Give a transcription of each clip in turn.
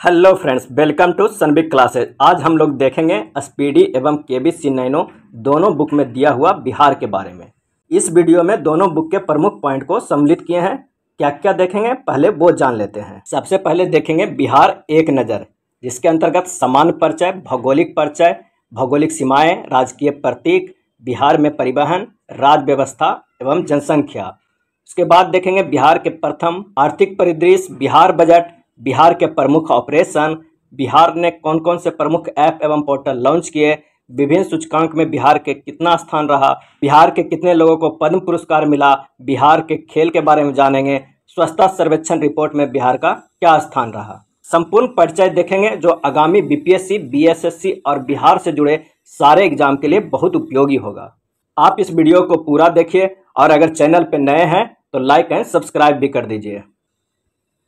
Hello friends, welcome to Sunbig classes. आज हम लोग देखेंगे स्पीडी एवं केबीसी नैनो दोनों बुक में दिया हुआ बिहार के बारे में। इस वीडियो में दोनों बुक के प्रमुख पॉइंट को सम्मिलित किए हैं। क्या क्या देखेंगे पहले वो जान लेते हैं। सबसे पहले देखेंगे बिहार एक नज़र, जिसके अंतर्गत सामान्य परिचय, भौगोलिक परिचय, भौगोलिक सीमाएँ, राजकीय प्रतीक, बिहार में परिवहन, राज्य व्यवस्था एवं जनसंख्या। उसके बाद देखेंगे बिहार के प्रथम आर्थिक परिदृश्य, बिहार बजट, बिहार के प्रमुख ऑपरेशन, बिहार ने कौन कौन से प्रमुख ऐप एवं पोर्टल लॉन्च किए, विभिन्न सूचकांक में बिहार के कितना स्थान रहा, बिहार के कितने लोगों को पद्म पुरस्कार मिला, बिहार के खेल के बारे में जानेंगे, स्वच्छता सर्वेक्षण रिपोर्ट में बिहार का क्या स्थान रहा। संपूर्ण परिचय देखेंगे जो आगामी बीपीएससी, बीएसएससी और बिहार से जुड़े सारे एग्जाम के लिए बहुत उपयोगी होगा। आप इस वीडियो को पूरा देखिए और अगर चैनल पर नए हैं तो लाइक एंड सब्सक्राइब भी कर दीजिए।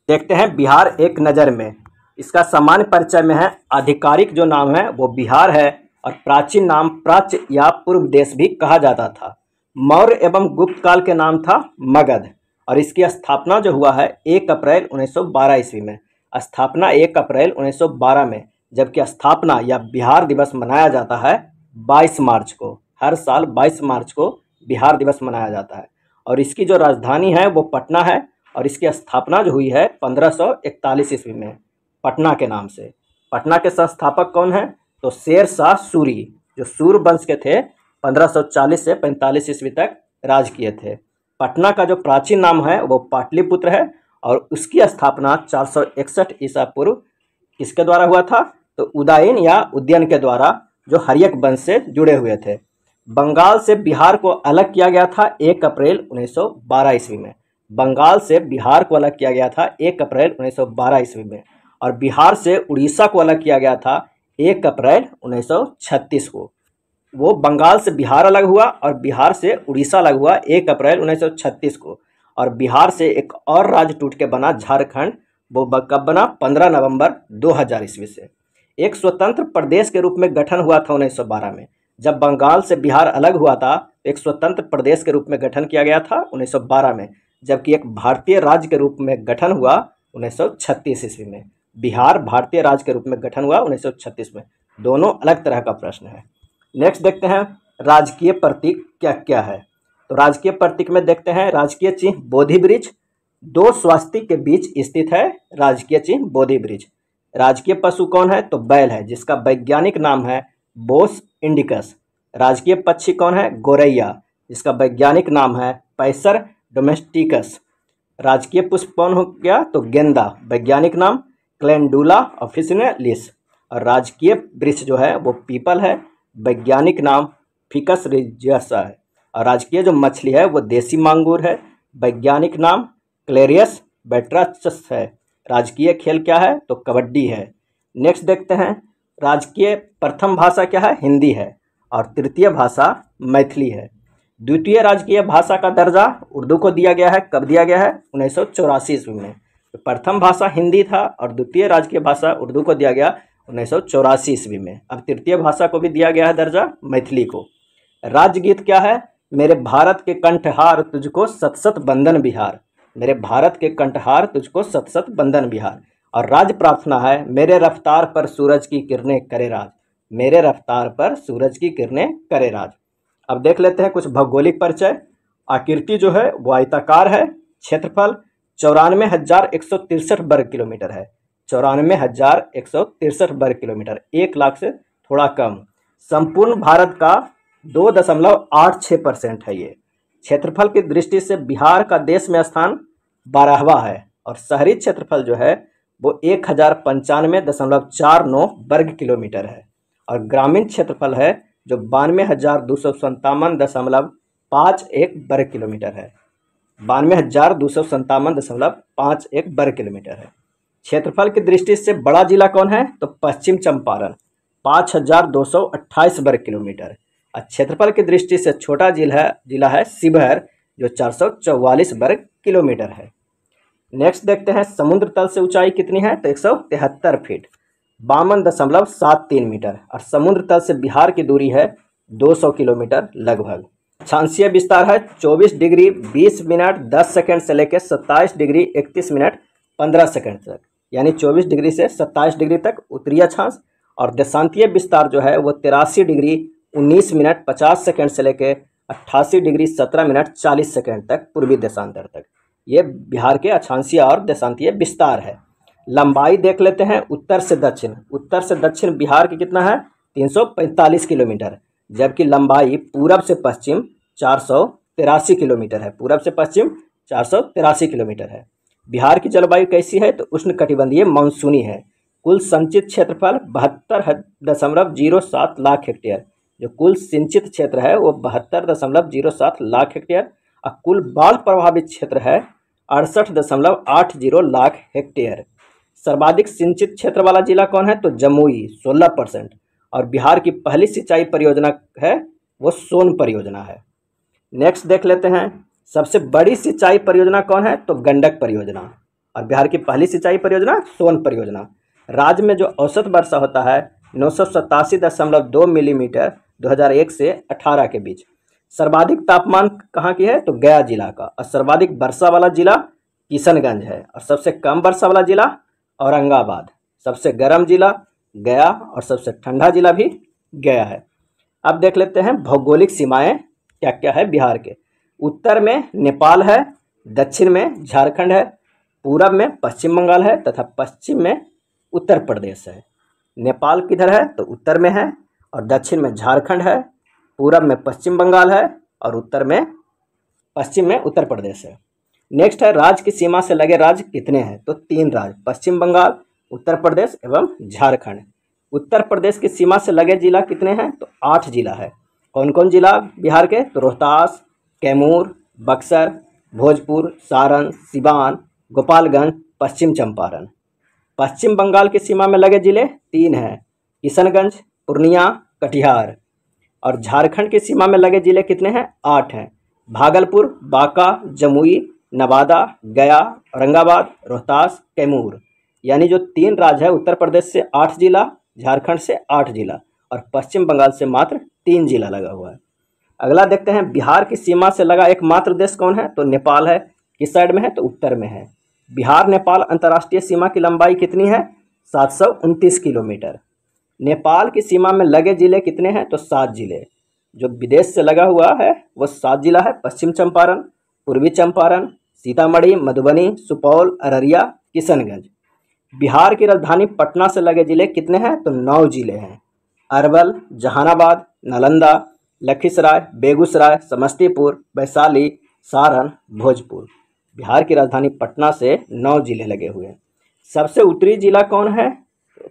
देखते हैं बिहार एक नज़र में। इसका सामान्य परिचय में है, आधिकारिक जो नाम है वो बिहार है और प्राचीन नाम प्राच्य या पूर्व देश भी कहा जाता था। मौर्य एवं गुप्त काल के नाम था मगध और इसकी स्थापना जो हुआ है 1 अप्रैल 1912 ईस्वी में। स्थापना 1 अप्रैल 1912 में, जबकि स्थापना या बिहार दिवस मनाया जाता है 22 मार्च को। हर साल 22 मार्च को बिहार दिवस मनाया जाता है और इसकी जो राजधानी है वो पटना है और इसकी स्थापना जो हुई है 1541 ईस्वी में पटना के नाम से। पटना के संस्थापक कौन है? तो शेर शाह सूरी, जो सूर वंश के थे, 1540 से 45 ईस्वी तक राज किए थे। पटना का जो प्राचीन नाम है वो पाटलिपुत्र है और उसकी स्थापना 461 ईसा पूर्व किसके द्वारा हुआ था? तो उदयन या उदयन के द्वारा, जो हर्यक वंश से जुड़े हुए थे। बंगाल से बिहार को अलग किया गया था 1 अप्रैल 1912 ईस्वी में। बंगाल से बिहार को अलग किया गया था 1 अप्रैल 1912 ईस्वी में और बिहार से उड़ीसा को अलग किया गया था 1 अप्रैल 1936 को। वो बंगाल से बिहार अलग हुआ और बिहार से उड़ीसा अलग हुआ 1 अप्रैल 1936 को। और बिहार से एक और राज्य टूट के बना झारखंड, वो कब बना? 15 नवंबर 2000 ईस्वी से। एक स्वतंत्र प्रदेश के रूप में गठन हुआ था 1912 में। जब बंगाल से बिहार अलग हुआ था तो एक स्वतंत्र प्रदेश के रूप में गठन किया गया था 1912 में, जबकि एक भारतीय राज्य के रूप में गठन हुआ 1936 ईस्वी में। बिहार भारतीय राज्य के रूप में गठन हुआ 1936 में। दोनों अलग तरह का प्रश्न है। नेक्स्ट देखते हैं राजकीय प्रतीक क्या क्या है। तो राजकीय प्रतीक में देखते हैं राजकीय चिन्ह बोधि वृक्ष, 2 स्वास्तिक के बीच स्थित है राजकीय चिन्ह बोधि वृक्ष। राजकीय पशु कौन है? तो बैल है, जिसका वैज्ञानिक नाम है बोस इंडिकस। राजकीय पक्षी कौन है? गोरैया, जिसका वैज्ञानिक नाम है पैसर डोमेस्टिकस। राजकीय पुष्प कौन हो गया? तो गेंदा, वैज्ञानिक नाम क्लेंडुला ऑफिसिनेलिस। और राजकीय वृक्ष जो है वो पीपल है, वैज्ञानिक नाम फिकस रिजियसा है। और राजकीय जो मछली है वो देसी मांगूर है, वैज्ञानिक नाम क्लेरियस बेट्राचस है। राजकीय खेल क्या है? तो कबड्डी है। नेक्स्ट देखते हैं राजकीय प्रथम भाषा क्या है? हिंदी है और तृतीय भाषा मैथिली है। द्वितीय राजकीय भाषा का दर्जा उर्दू को दिया गया है। कब दिया गया है? 1984 ईस्वी में। तो प्रथम भाषा हिंदी था और द्वितीय राजकीय भाषा उर्दू को दिया गया 1984 ईस्वी में। अब तृतीय भाषा को भी दिया गया है दर्जा, मैथिली को। राज्य गीत क्या है? मेरे भारत के कंठहार तुझको सत सत बंदन बिहार। मेरे भारत के कंठहार तुझको सत सत बंदन बिहार। और राज्य प्रार्थना है मेरे रफ्तार पर सूरज की किरणें करे राज। मेरे रफ्तार पर सूरज की किरणें करे राज। अब देख लेते हैं कुछ भौगोलिक परिचय। आकृति जो है वो आयताकार है। क्षेत्रफल 94,163 वर्ग किलोमीटर है। 94,163 वर्ग किलोमीटर, 1 लाख से थोड़ा कम। संपूर्ण भारत का 2.86% है ये। क्षेत्रफल की दृष्टि से बिहार का देश में स्थान 12वां है और शहरी क्षेत्रफल जो है वो 1095.49 वर्ग किलोमीटर है और ग्रामीण क्षेत्रफल है जो 92,257.51 वर्ग किलोमीटर है। 92,257.51 वर्ग किलोमीटर है। क्षेत्रफल की दृष्टि से बड़ा जिला कौन है? तो पश्चिम चंपारण, 5,228 वर्ग किलोमीटर। और क्षेत्रफल की दृष्टि से छोटा जिला है शिवहर, जो 444 वर्ग किलोमीटर है। नेक्स्ट देखते हैं समुद्र तल से ऊंचाई कितनी है? तो 173 फीट, 52.73 मीटर। और समुद्र तल से बिहार की दूरी है 200 किलोमीटर लगभग। अक्षांशीय विस्तार है 24 डिग्री 20 मिनट 10 सेकंड से लेकर 27 डिग्री 31 मिनट 15 सेकंड तक। यानी 24 डिग्री से 27 डिग्री तक उत्तरी अक्षांश, और देशांतीय विस्तार जो है वो 83 डिग्री 19 मिनट 50 सेकेंड से लेकर 88 डिग्री 17 मिनट 40 सेकेंड तक पूर्वी देशांतर तक। ये बिहार के अक्षांशीय और देशांतीय विस्तार है। लंबाई देख लेते हैं उत्तर से दक्षिण। उत्तर से दक्षिण बिहार की कितना है 345 किलोमीटर, जबकि लंबाई पूरब से पश्चिम 483 किलोमीटर है। पूरब से पश्चिम 483 किलोमीटर है। बिहार की जलवायु कैसी है तो उष्णकटिबंधीय मानसूनी है। कुल संचित क्षेत्रफल 72.07 लाख हेक्टेयर। जो कुल सिंचित क्षेत्र है वो 72.07 लाख हेक्टेयर, और कुल बाढ़ प्रभावित क्षेत्र है 68.80 लाख हेक्टेयर। सर्वाधिक सिंचित क्षेत्र वाला जिला कौन है तो जमुई 16%, और बिहार की पहली सिंचाई परियोजना है वो सोन परियोजना है। नेक्स्ट देख लेते हैं सबसे बड़ी सिंचाई परियोजना कौन है तो गंडक परियोजना, और बिहार की पहली सिंचाई परियोजना सोन परियोजना। राज्य में जो औसत वर्षा होता है 987.2 मिलीमीटर 2001 से 18 के बीच। सर्वाधिक तापमान कहाँ की है तो गया जिला का, और सर्वाधिक वर्षा वाला जिला किशनगंज है, और सबसे कम वर्षा वाला जिला औरंगाबाद। सबसे गर्म जिला गया और सबसे ठंडा जिला भी गया है। अब देख लेते हैं भौगोलिक सीमाएं क्या क्या है बिहार के। उत्तर में नेपाल है, दक्षिण में झारखंड है, पूरब में पश्चिम बंगाल है तथा पश्चिम में उत्तर प्रदेश है। नेपाल किधर है तो उत्तर में है, और दक्षिण में झारखंड है, पूरब में पश्चिम बंगाल है, और उत्तर में पश्चिम में उत्तर प्रदेश है। नेक्स्ट है राज्य की सीमा से लगे राज्य कितने हैं तो 3 राज्य, पश्चिम बंगाल, उत्तर प्रदेश एवं झारखंड। उत्तर प्रदेश की सीमा से लगे जिला कितने हैं तो 8 जिला है। कौन कौन जिला बिहार के तो रोहतास, कैमूर, बक्सर, भोजपुर, सारण, सिवान, गोपालगंज, पश्चिम चंपारण। पश्चिम बंगाल की सीमा में लगे जिले 3 हैं, किशनगंज, पूर्णिया, कटिहार। और झारखंड की सीमा में लगे जिले कितने हैं 8 हैं, भागलपुर, बांका, जमुई, नवादा, गया, औरंगाबाद, रोहतास, कैमूर। यानी जो 3 राज्य है उत्तर प्रदेश से 8 जिला, झारखंड से 8 जिला, और पश्चिम बंगाल से मात्र 3 जिला लगा हुआ है। अगला देखते हैं बिहार की सीमा से लगा एकमात्र देश कौन है तो नेपाल है। किस साइड में है तो उत्तर में है। बिहार नेपाल अंतर्राष्ट्रीय सीमा की लंबाई कितनी है 729 किलोमीटर। नेपाल की सीमा में लगे जिले कितने हैं तो 7 जिले। जो विदेश से लगा हुआ है वो 7 जिला है, पश्चिम चंपारण, पूर्वी चंपारण, सीतामढ़ी, मधुबनी, सुपौल, अररिया, किशनगंज। बिहार की राजधानी पटना से लगे जिले कितने हैं तो 9 जिले हैं, अरवल, जहानाबाद, नालंदा, लखीसराय, बेगूसराय, समस्तीपुर, वैशाली, सारण, भोजपुर। बिहार की राजधानी पटना से 9 जिले लगे हुए हैं। सबसे उत्तरी जिला कौन है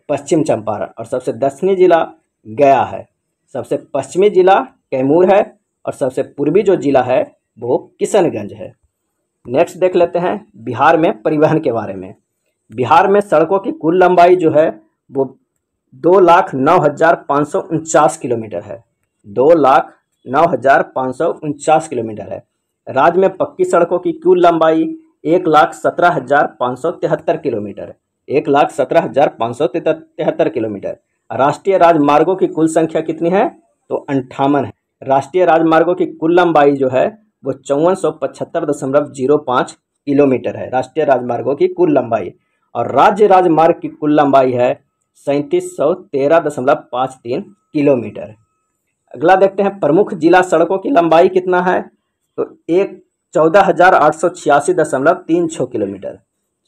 पश्चिम चंपारण, और सबसे दक्षिणी जिला गया है। सबसे पश्चिमी जिला कैमूर है, और सबसे पूर्वी जो जिला है वो किशनगंज है। नेक्स्ट देख लेते हैं बिहार में परिवहन के बारे में। बिहार में सड़कों की कुल लंबाई जो है वो 2,09,549 किलोमीटर है। 2,09,549 किलोमीटर है। राज्य में पक्की सड़कों की कुल लंबाई 1,17,573 किलोमीटर, 1,17,573 किलोमीटर। राष्ट्रीय राजमार्गों की कुल संख्या कितनी है तो 58 है। राष्ट्रीय राजमार्गों की कुल लंबाई जो है वो 5475.05 किलोमीटर है, राष्ट्रीय राजमार्गों की कुल लंबाई। और राज्य राजमार्ग की कुल लंबाई है 3713.53 किलोमीटर। अगला देखते हैं प्रमुख जिला सड़कों की लंबाई कितना है तो 14,886.36 किलोमीटर,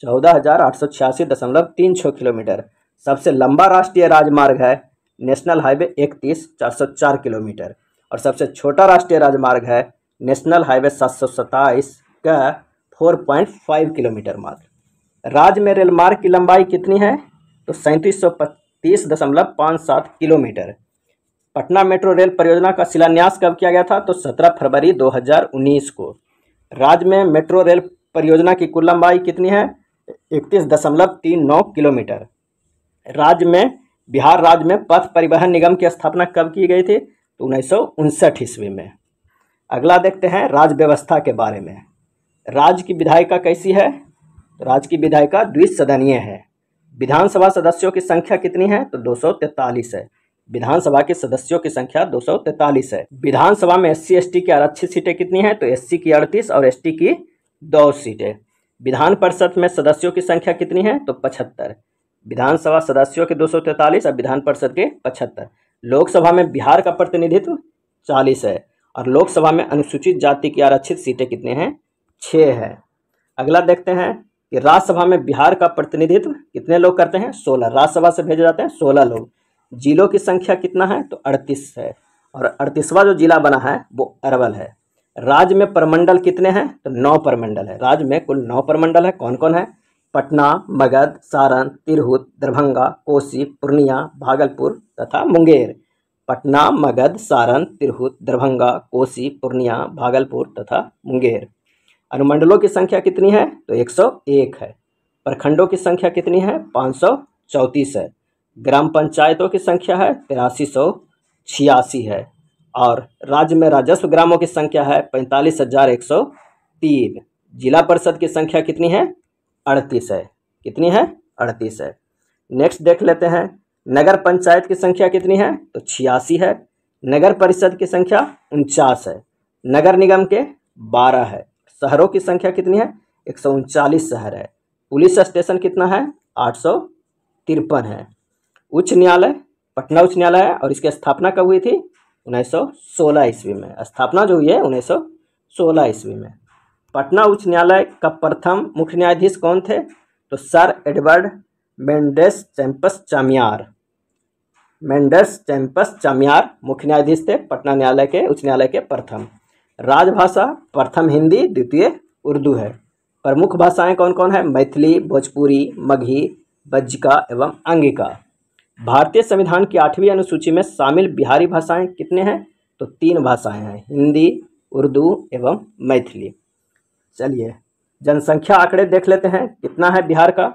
14,886.36 किलोमीटर। सबसे लंबा राष्ट्रीय राजमार्ग है नेशनल हाईवे 31 404 किलोमीटर, और सबसे छोटा राष्ट्रीय राजमार्ग है नेशनल हाईवे 727 का 4.5 किलोमीटर मात्र। राज्य में रेल मार्ग की लंबाई कितनी है तो 3735.57 किलोमीटर। पटना मेट्रो रेल परियोजना का शिलान्यास कब किया गया था तो 17 फरवरी 2019 को। राज्य में मेट्रो रेल परियोजना की कुल लंबाई कितनी है 31.39 किलोमीटर। बिहार राज्य में पथ परिवहन निगम की स्थापना कब की गई थी तो 1959 ईस्वी में। अगला देखते हैं राज्य व्यवस्था के बारे में। राज्य की विधायिका कैसी है तो राज्य की विधायिका द्विसदनीय है। विधानसभा सदस्यों की संख्या कितनी है तो 243 है। विधानसभा के सदस्यों की संख्या 243 है। विधानसभा में SC ST की आरक्षित सीटें कितनी हैं तो SC की 38 और ST की 2 सीटें। विधान परिषद में सदस्यों की संख्या कितनी है? तो 75। विधानसभा सदस्यों के 243 और विधान परिषद के 75। लोकसभा में बिहार का प्रतिनिधित्व 40 है और लोकसभा में अनुसूचित जाति की आरक्षित सीटें कितने हैं? 6 है। अगला देखते हैं कि राज्यसभा में बिहार का प्रतिनिधित्व कितने लोग करते हैं? 16। राज्यसभा से भेजे जाते हैं 16 लोग। जिलों की संख्या कितना है? तो 38 है और 38वां जो जिला बना है वो अरवल है। राज्य में प्रमंडल कितने हैं? तो 9 प्रमंडल है। राज्य में कुल 9 प्रमंडल है। कौन कौन है? पटना, मगध, सारण, तिरहुत, दरभंगा, कोसी, पूर्णिया, भागलपुर तथा मुंगेर। पटना, मगध, सारण, तिरहुत, दरभंगा, कोसी, पूर्णिया, भागलपुर तथा मुंगेर। अनुमंडलों की संख्या कितनी है? तो 101 है। प्रखंडों की संख्या कितनी है? 534 है। ग्राम पंचायतों की संख्या है 8386 है और राज्य में राजस्व ग्रामों की संख्या है 45,103। जिला परिषद की संख्या कितनी है? 38 है। कितनी है? 38 है। नेक्स्ट देख लेते हैं, नगर पंचायत की संख्या कितनी है? तो 86 है। नगर परिषद की संख्या 49 है। नगर निगम के 12 है। शहरों की संख्या कितनी है? 139 शहर है। पुलिस स्टेशन कितना है? 853 है। उच्च न्यायालय पटना उच्च न्यायालय है और इसकी स्थापना कब हुई थी? 1916 ईस्वी में। स्थापना जो हुई है 1916 ईस्वी में। पटना उच्च न्यायालय का प्रथम मुख्य न्यायाधीश कौन थे? तो सर एडवर्ड मेंडेस चैम्पस चामियार। मेंडेस चैम्पस चामियार मुख्य न्यायाधीश थे पटना न्यायालय के उच्च न्यायालय के प्रथम। राजभाषा प्रथम हिंदी, द्वितीय उर्दू है। प्रमुख भाषाएं कौन कौन है? मैथिली, भोजपुरी, मगही, बज्जिका एवं अंगिका। भारतीय संविधान की 8वीं अनुसूची में शामिल बिहारी भाषाएं कितने हैं? तो 3 भाषाएं हैं, हिंदी, उर्दू एवं मैथिली। चलिए जनसंख्या आंकड़े देख लेते हैं, कितना है बिहार का।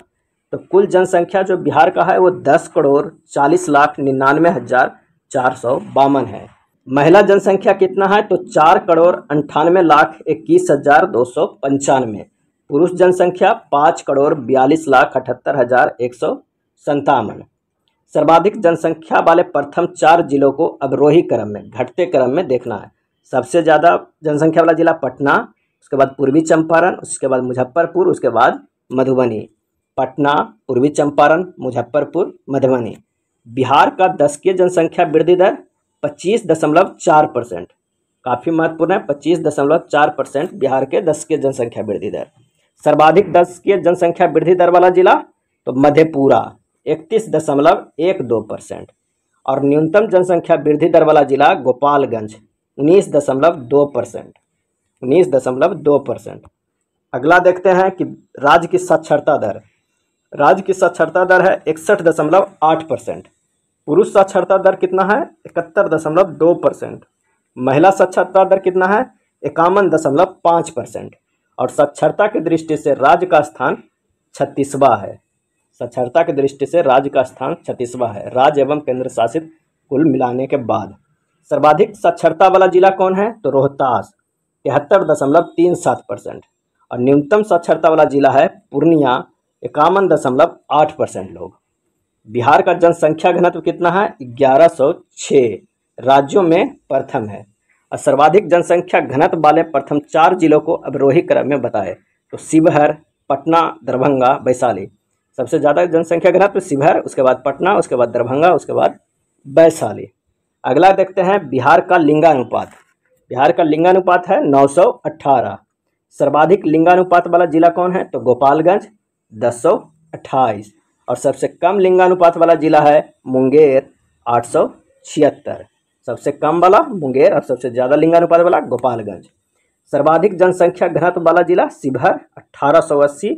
तो कुल जनसंख्या जो बिहार का है वो 10,40,99,452 है। महिला जनसंख्या कितना है? तो 4,98,21,295। पुरुष जनसंख्या 5,42,78,157। सर्वाधिक जनसंख्या वाले प्रथम 4 जिलों को अवरोही क्रम में, घटते क्रम में देखना है। सबसे ज़्यादा जनसंख्या वाला जिला पटना, उसके बाद पूर्वी चंपारण, उसके बाद मुजफ्फरपुर, उसके बाद मधुबनी। पटना, पूर्वी चंपारण, मुजफ्फरपुर, मधुबनी। बिहार का दशकीय जनसंख्या वृद्धि दर 25.4%। काफ़ी महत्वपूर्ण है, 25.4% बिहार के दशकीय जनसंख्या वृद्धि दर। सर्वाधिक दशकीय जनसंख्या वृद्धि दर वाला जिला तो मधेपुरा 31.12% और न्यूनतम जनसंख्या वृद्धि दर वाला जिला गोपालगंज 19.2%। 19.2%। अगला देखते हैं कि राज्य की साक्षरता दर। राज्य की साक्षरता दर है 61.8%। पुरुष साक्षरता दर कितना है? 71.2%। महिला साक्षरता दर कितना है? 51.5%। और साक्षरता की दृष्टि से राज्य का स्थान 36वां है। साक्षरता की दृष्टि से राज्य का स्थान 36वां है, राज्य एवं केंद्र शासित कुल मिलाने के बाद। सर्वाधिक साक्षरता वाला जिला कौन है? तो रोहतास 73.37% और न्यूनतम साक्षरता वाला जिला है पूर्णिया 51.8% लोग। बिहार का जनसंख्या घनत्व कितना है? 1106, राज्यों में प्रथम है। और सर्वाधिक जनसंख्या घनत्व वाले प्रथम 4 जिलों को अवरोही क्रम में बताए। तो शिवहर, पटना, दरभंगा, वैशाली। सबसे ज़्यादा जनसंख्या घनत्व शिवहर, उसके बाद पटना, उसके बाद दरभंगा, उसके बाद वैशाली। अगला देखते हैं बिहार का लिंगानुपात। बिहार का लिंगानुपात है 918। सर्वाधिक लिंगानुपात वाला जिला कौन है? तो गोपालगंज 1028 और सबसे कम लिंगानुपात वाला जिला है मुंगेर 876। सबसे कम वाला मुंगेर और सबसे ज़्यादा लिंगानुपात वाला गोपालगंज। सर्वाधिक जनसंख्या घनत्व वाला जिला शिवहर 1880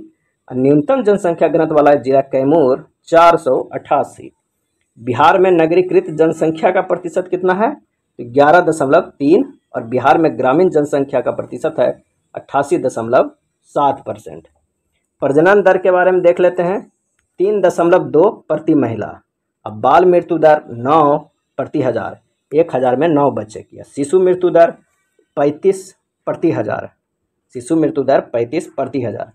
और न्यूनतम जनसंख्या घनत्व वाला जिला कैमूर 488। बिहार में नगरीकृत जनसंख्या का प्रतिशत कितना है? 11.3 और बिहार में ग्रामीण जनसंख्या का प्रतिशत है 88.7%। प्रजनन दर के बारे में देख लेते हैं, 3.2 प्रति महिला। अब बाल मृत्यु दर 9 प्रति हजार, 1000 में 9 बच्चे किया। शिशु मृत्यु दर 35 प्रति हजार। शिशु मृत्यु दर 35 प्रति हजार।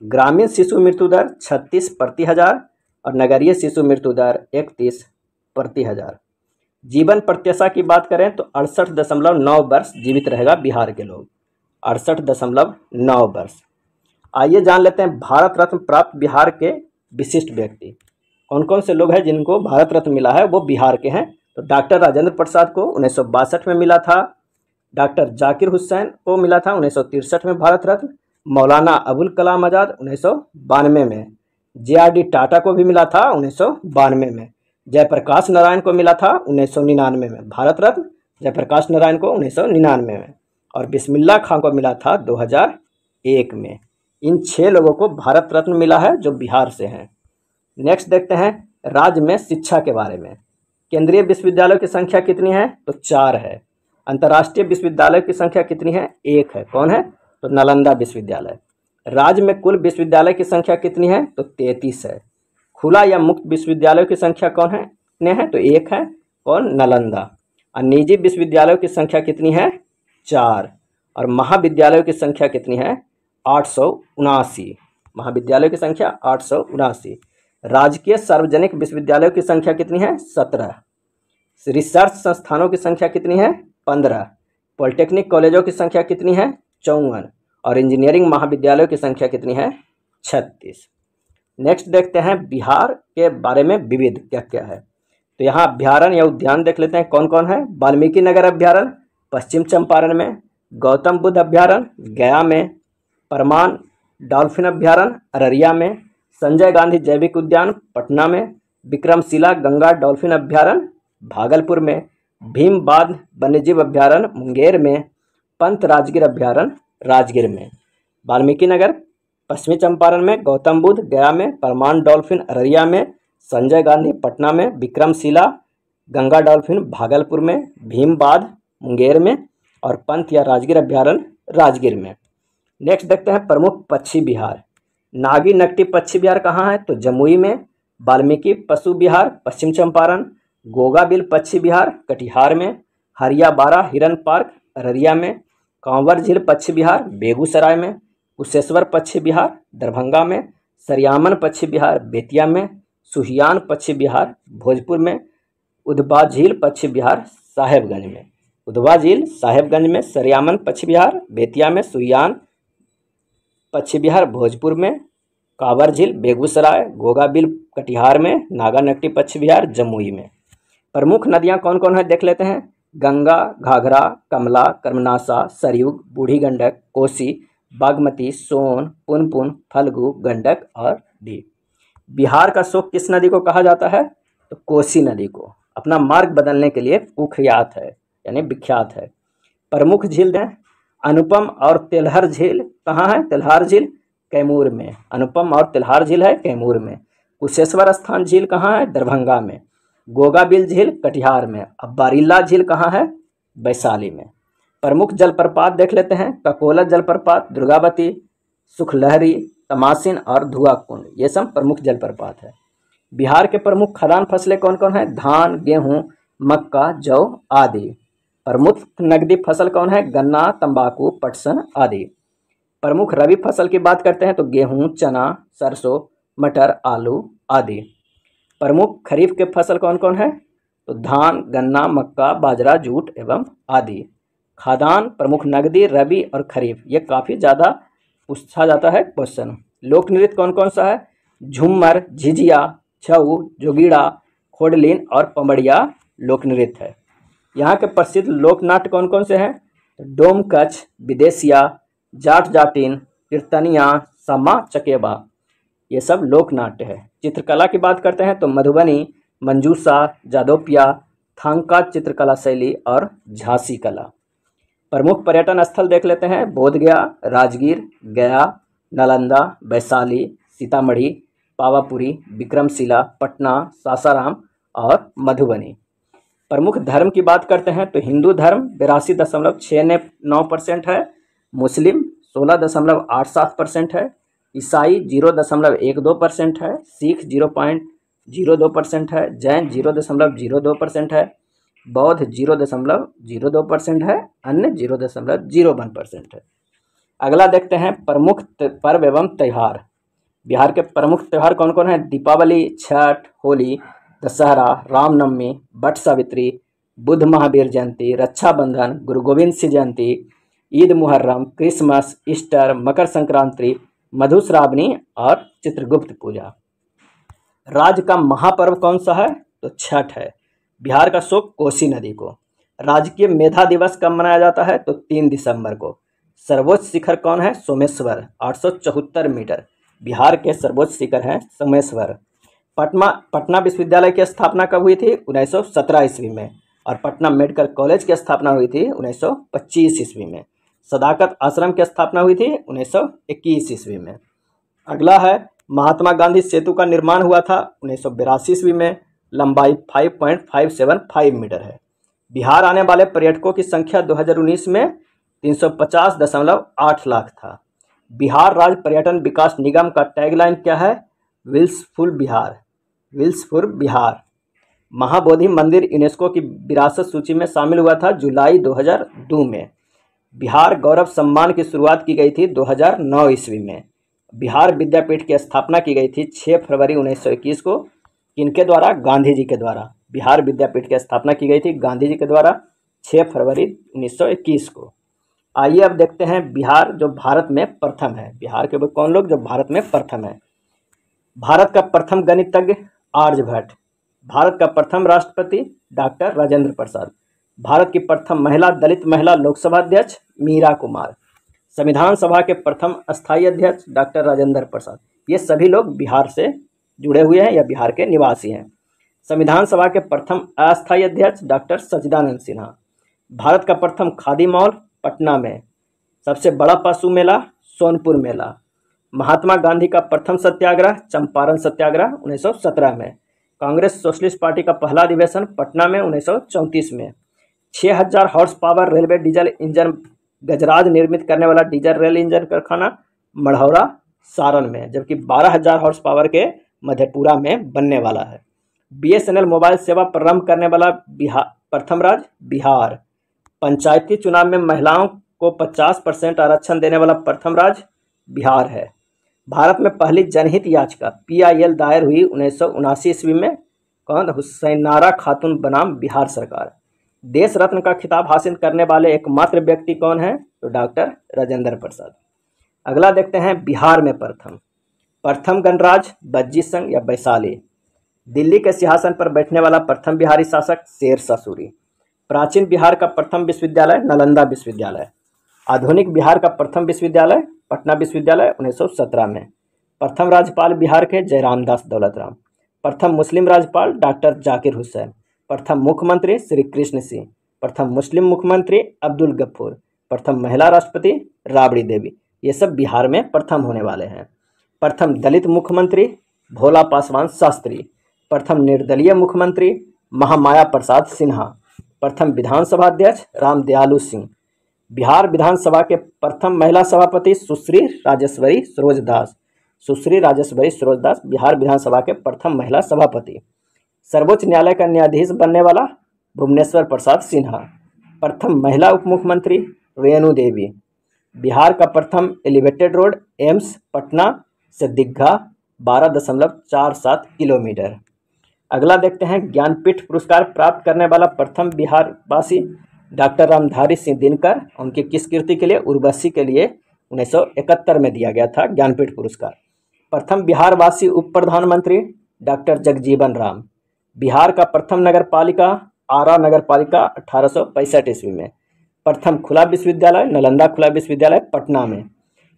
ग्रामीण शिशु मृत्यु दर 36 प्रति हजार और नगरीय शिशु मृत्यु दर 31 प्रति हजार। जीवन प्रत्याशा की बात करें तो 68.9 वर्ष जीवित रहेगा बिहार के लोग, 68.9 वर्ष। आइए जान लेते हैं भारत रत्न प्राप्त बिहार के विशिष्ट व्यक्ति कौन कौन से लोग हैं जिनको भारत रत्न मिला है, वो बिहार के हैं। तो डॉक्टर राजेंद्र प्रसाद को 1962 में मिला था। डॉक्टर जाकिर हुसैन को मिला था 1963 में भारत रत्न। मौलाना अबुल कलाम आज़ाद 1992 में। JRD टाटा को भी मिला था 1992 में। जयप्रकाश नारायण को मिला था 1999 में भारत रत्न, जयप्रकाश नारायण को 1999 में। और बिस्मिल्लाह खां को मिला था 2001 में। इन 6 लोगों को भारत रत्न मिला है जो बिहार से हैं। नेक्स्ट देखते हैं राज्य में शिक्षा के बारे में। केंद्रीय विश्वविद्यालयों की संख्या कितनी है? तो 4 है। अंतर्राष्ट्रीय विश्वविद्यालय की संख्या कितनी है? 1 है। कौन है? तो नालंदा विश्वविद्यालय। राज्य में कुल विश्वविद्यालय की संख्या कितनी है? तो 33 है। खुला या मुक्त विश्वविद्यालयों की संख्या कौन है? कितने हैं? तो 1 है। कौन? नालंदा। और निजी विश्वविद्यालयों की संख्या कितनी है? 4। और महाविद्यालयों की संख्या कितनी है? 879। महाविद्यालयों की संख्या 879। राजकीय सार्वजनिक विश्वविद्यालयों की संख्या कितनी है? 17। रिसर्च संस्थानों की संख्या कितनी है? 15। पॉलिटेक्निक कॉलेजों की संख्या कितनी है? 54। और इंजीनियरिंग महाविद्यालयों की संख्या कितनी है? 36। नेक्स्ट देखते हैं बिहार के बारे में विविध क्या क्या है। तो यहाँ अभ्यारण्य या उद्यान देख लेते हैं कौन कौन है। वाल्मीकि नगर अभ्यारण्य पश्चिम चंपारण में, गौतम बुद्ध अभ्यारण्य गया में, परमान डॉल्फिन अभ्यारण्य अररिया में, संजय गांधी जैविक उद्यान पटना में, विक्रमशिला गंगा डॉल्फिन अभ्यारण्य भागलपुर में, भीमबाध वन्यजीव अभ्यारण्य मुंगेर में, पंत राजगीर अभ्यारण्य राजगीर में। वाल्मीकि नगर पश्चिमी चंपारण में, गौतम बुद्ध गया में, परमान डॉल्फिन अररिया में, संजय गांधी पटना में, विक्रमशिला गंगा डॉल्फिन भागलपुर में, भीमबाध मुंगेर में और पंत या राजगीर अभ्यारण्य राजगीर में। नेक्स्ट देखते हैं प्रमुख पक्षी विहार। नागी नकटी पक्षी विहार कहाँ है? तो जमुई में। वाल्मीकि पशु विहार पश्चिम चंपारण। गोगाबिल पक्षी विहार कटिहार में। हरिया बारा हिरन पार्क अररिया में। कांवर झील पक्षी विहार बेगूसराय में। कुशेश्वर पक्षी विहार दरभंगा में। सरियामन पक्षी विहार बेतिया में। सुहियान पक्षी विहार भोजपुर में। उधवा झील पक्षी विहार साहेबगंज में। उधवा झील साहेबगंज में, सरियामन पक्षी विहार बेतिया में, सुहियान पक्षी विहार भोजपुर में, कांवर झील बेगूसराय, गोगाबिल कटिहार में, नागा नकटी पक्षी विहार जमुई में। प्रमुख नदियां कौन कौन है देख लेते हैं। गंगा, घाघरा, कमला, कर्मनाशा, सरयू, बूढ़ी गंडक, कोसी, बागमती, सोन, पुनपुन, फल्गु, गंडक और डी। बिहार का शोक किस नदी को कहा जाता है? तो कोसी नदी को। अपना मार्ग बदलने के लिए कुख्यात है यानी विख्यात है। प्रमुख झील दें। अनुपम और तेल्हर झील कहाँ है? तेल्हार झील कैमूर में। अनुपम और तेल्हार झील है कैमूर में। कुशेश्वर स्थान झील कहाँ है? दरभंगा में। गोगाबिल झील कटिहार में। अब बारिल्ला झील कहाँ है? वैशाली में। प्रमुख जलप्रपात देख लेते हैं। ककोला जलप्रपात, दुर्गावती, सुखलहरी, तमासिन और धुआ कुंड, ये सब प्रमुख जलप्रपात है। बिहार के प्रमुख खदान फसलें कौन कौन है? धान, गेहूं, मक्का, जौ आदि। प्रमुख नकदी फसल कौन है? गन्ना, तंबाकू, पटसन आदि। प्रमुख रबी फसल की बात करते हैं तो गेहूं, चना, सरसों, मटर, आलू आदि। प्रमुख खरीफ के फसल कौन कौन है? तो धान, गन्ना, मक्का, बाजरा, जूट एवं आदि। खाद्यान्न प्रमुख नकदी रबी और खरीफ, ये काफ़ी ज़्यादा पूछा जाता है क्वेश्चन। लोक नृत्य कौन कौन सा है? झूमर, झिझिया, छऊ, जोगीड़ा, खोडलीन और पमड़िया लोक नृत्य है। यहाँ के प्रसिद्ध लोक नाट्य कौन कौन से हैं? डोमकच, विदेशिया, जाट जाटिन, कीर्तनिया, समा चकेबा, ये सब लोक नाट्य है। चित्रकला की बात करते हैं तो मधुबनी, मंजूषा, जादोपिया, थांका चित्रकला शैली और झांसी कला। प्रमुख पर्यटन स्थल देख लेते हैं। बोधगया, राजगीर, गया, नालंदा, वैशाली, सीतामढ़ी, पावापुरी, विक्रमशिला, पटना, सासाराम और मधुबनी। प्रमुख धर्म की बात करते हैं तो हिंदू धर्म 82.69% है, मुस्लिम 16.87% है, ईसाई 0.12% है, सिख 0.02% है, जैन 0.02% है, बौद्ध 0.02% है, अन्य 0.01% है। अगला देखते हैं प्रमुख पर्व एवं त्यौहार। बिहार के प्रमुख त्यौहार कौन कौन है? दीपावली, छठ, होली, दशहरा, रामनवमी, वट सावित्री, बुद्ध महावीर जयंती, रक्षाबंधन, गुरु गोविंद सिंह जयंती, ईद मुहर्रम, क्रिसमस, ईस्टर, मकर संक्रांति, मधुश्रावणी और चित्रगुप्त पूजा। राज्य का महापर्व कौन सा है? तो छठ है। बिहार का शोक कोसी नदी को। राजकीय मेधा दिवस कब मनाया जाता है? तो 3 दिसंबर को। सर्वोच्च शिखर कौन है? सोमेश्वर 874 मीटर। बिहार के सर्वोच्च शिखर हैं सोमेश्वर। पटना विश्वविद्यालय की स्थापना कब हुई थी? 1917 ईस्वी में। और पटना मेडिकल कॉलेज की स्थापना हुई थी 1925 ईस्वी में। सदाकत आश्रम की स्थापना हुई थी 1921 ईस्वी में। अगला है महात्मा गांधी सेतु का निर्माण हुआ था 1982 ईस्वी में। लंबाई 5.575 मीटर है। बिहार आने वाले पर्यटकों की संख्या 2019 में 350.8 लाख था। बिहार राज्य पर्यटन विकास निगम का टैगलाइन क्या है? विल्सफुल बिहार। विल्सफुल बिहार। महाबोधि मंदिर यूनेस्को की विरासत सूची में शामिल हुआ था जुलाई 2002 में। बिहार गौरव सम्मान की शुरुआत की गई थी 2009 ईस्वी में। बिहार विद्यापीठ की स्थापना की गई थी 6 फरवरी 1921 को। किनके द्वारा? गांधी जी के द्वारा। बिहार विद्यापीठ की स्थापना की गई थी गांधी जी के द्वारा 6 फरवरी 1921 को। आइए अब देखते हैं बिहार जो भारत में प्रथम है। बिहार के वो कौन लोग जो भारत में प्रथम है? भारत का प्रथम गणितज्ञ आर्यभट्ट। भारत का प्रथम राष्ट्रपति डॉक्टर राजेंद्र प्रसाद। भारत की प्रथम महिला दलित महिला लोकसभा अध्यक्ष मीरा कुमार। संविधान सभा के प्रथम अस्थायी अध्यक्ष डॉक्टर राजेंद्र प्रसाद। ये सभी लोग बिहार से जुड़े हुए हैं या बिहार के निवासी हैं। संविधान सभा के प्रथम अस्थायी अध्यक्ष डॉक्टर सच्चिदानंद सिन्हा। भारत का प्रथम खादी मॉल पटना में। सबसे बड़ा पशु मेला सोनपुर मेला। महात्मा गांधी का प्रथम सत्याग्रह चंपारण सत्याग्रह 1917 में। कांग्रेस सोशलिस्ट पार्टी का पहला अधिवेशन पटना में 1934 में। 6000 horse power railway diesel engine Gajraj निर्मित करने वाला डीजल रेल इंजन कारखाना मढ़ौरा सारण में, जबकि 12000 हॉर्स पावर के मधेपुरा में बनने वाला है। BSNL मोबाइल सेवा प्रारंभ करने वाला प्रथम राज्य बिहार। पंचायती चुनाव में महिलाओं को 50% आरक्षण देने वाला प्रथम राज्य बिहार है। भारत में पहली जनहित याचिका PIL दायर हुई 1979 ईस्वी में। कौन? हुसैनारा खातून बनाम बिहार सरकार। देश रत्न का खिताब हासिल करने वाले एकमात्र व्यक्ति कौन है? तो डॉक्टर राजेंद्र प्रसाद। अगला देखते हैं बिहार में प्रथम गणराज्य बज्जी संघ या वैशाली। दिल्ली के सिंहासन पर बैठने वाला प्रथम बिहारी शासक शेरशाह सूरी। प्राचीन बिहार का प्रथम विश्वविद्यालय नालंदा विश्वविद्यालय। आधुनिक बिहार का प्रथम विश्वविद्यालय पटना विश्वविद्यालय 1917 में। प्रथम राज्यपाल बिहार के जयराम दास दौलतराम। प्रथम मुस्लिम राज्यपाल डॉक्टर जाकिर हुसैन। प्रथम मुख्यमंत्री श्री कृष्ण सिंह। प्रथम मुस्लिम मुख्यमंत्री अब्दुल गफूर। प्रथम महिला राष्ट्रपति राबड़ी देवी। ये सब बिहार में प्रथम होने वाले हैं। प्रथम दलित मुख्यमंत्री भोला पासवान शास्त्री। प्रथम निर्दलीय मुख्यमंत्री महामाया प्रसाद सिन्हा। प्रथम विधानसभा अध्यक्ष रामदयालु सिंह। बिहार विधानसभा के प्रथम महिला सभापति सुश्री राजेश्वरी सरोजदास। सुश्री राजेश्वरी सरोजदास बिहार विधानसभा के प्रथम महिला सभापति। सर्वोच्च न्यायालय का न्यायाधीश बनने वाला भुवनेश्वर प्रसाद सिन्हा। प्रथम महिला उप मुख्यमंत्री रेणु देवी। बिहार का प्रथम एलिवेटेड रोड एम्स पटना से दीघा 12.47 किलोमीटर। अगला देखते हैं ज्ञानपीठ पुरस्कार प्राप्त करने वाला प्रथम बिहारवासी डॉक्टर रामधारी सिंह दिनकर। उनकी किस कृति के लिए? उर्वशी के लिए 1971 में दिया गया था ज्ञानपीठ पुरस्कार। प्रथम बिहारवासी उप प्रधानमंत्री डॉक्टर जगजीवन राम। बिहार का प्रथम नगर पालिका आरा नगर पालिका 1865 ईस्वी में। प्रथम खुला विश्वविद्यालय नालंदा खुला विश्वविद्यालय पटना में।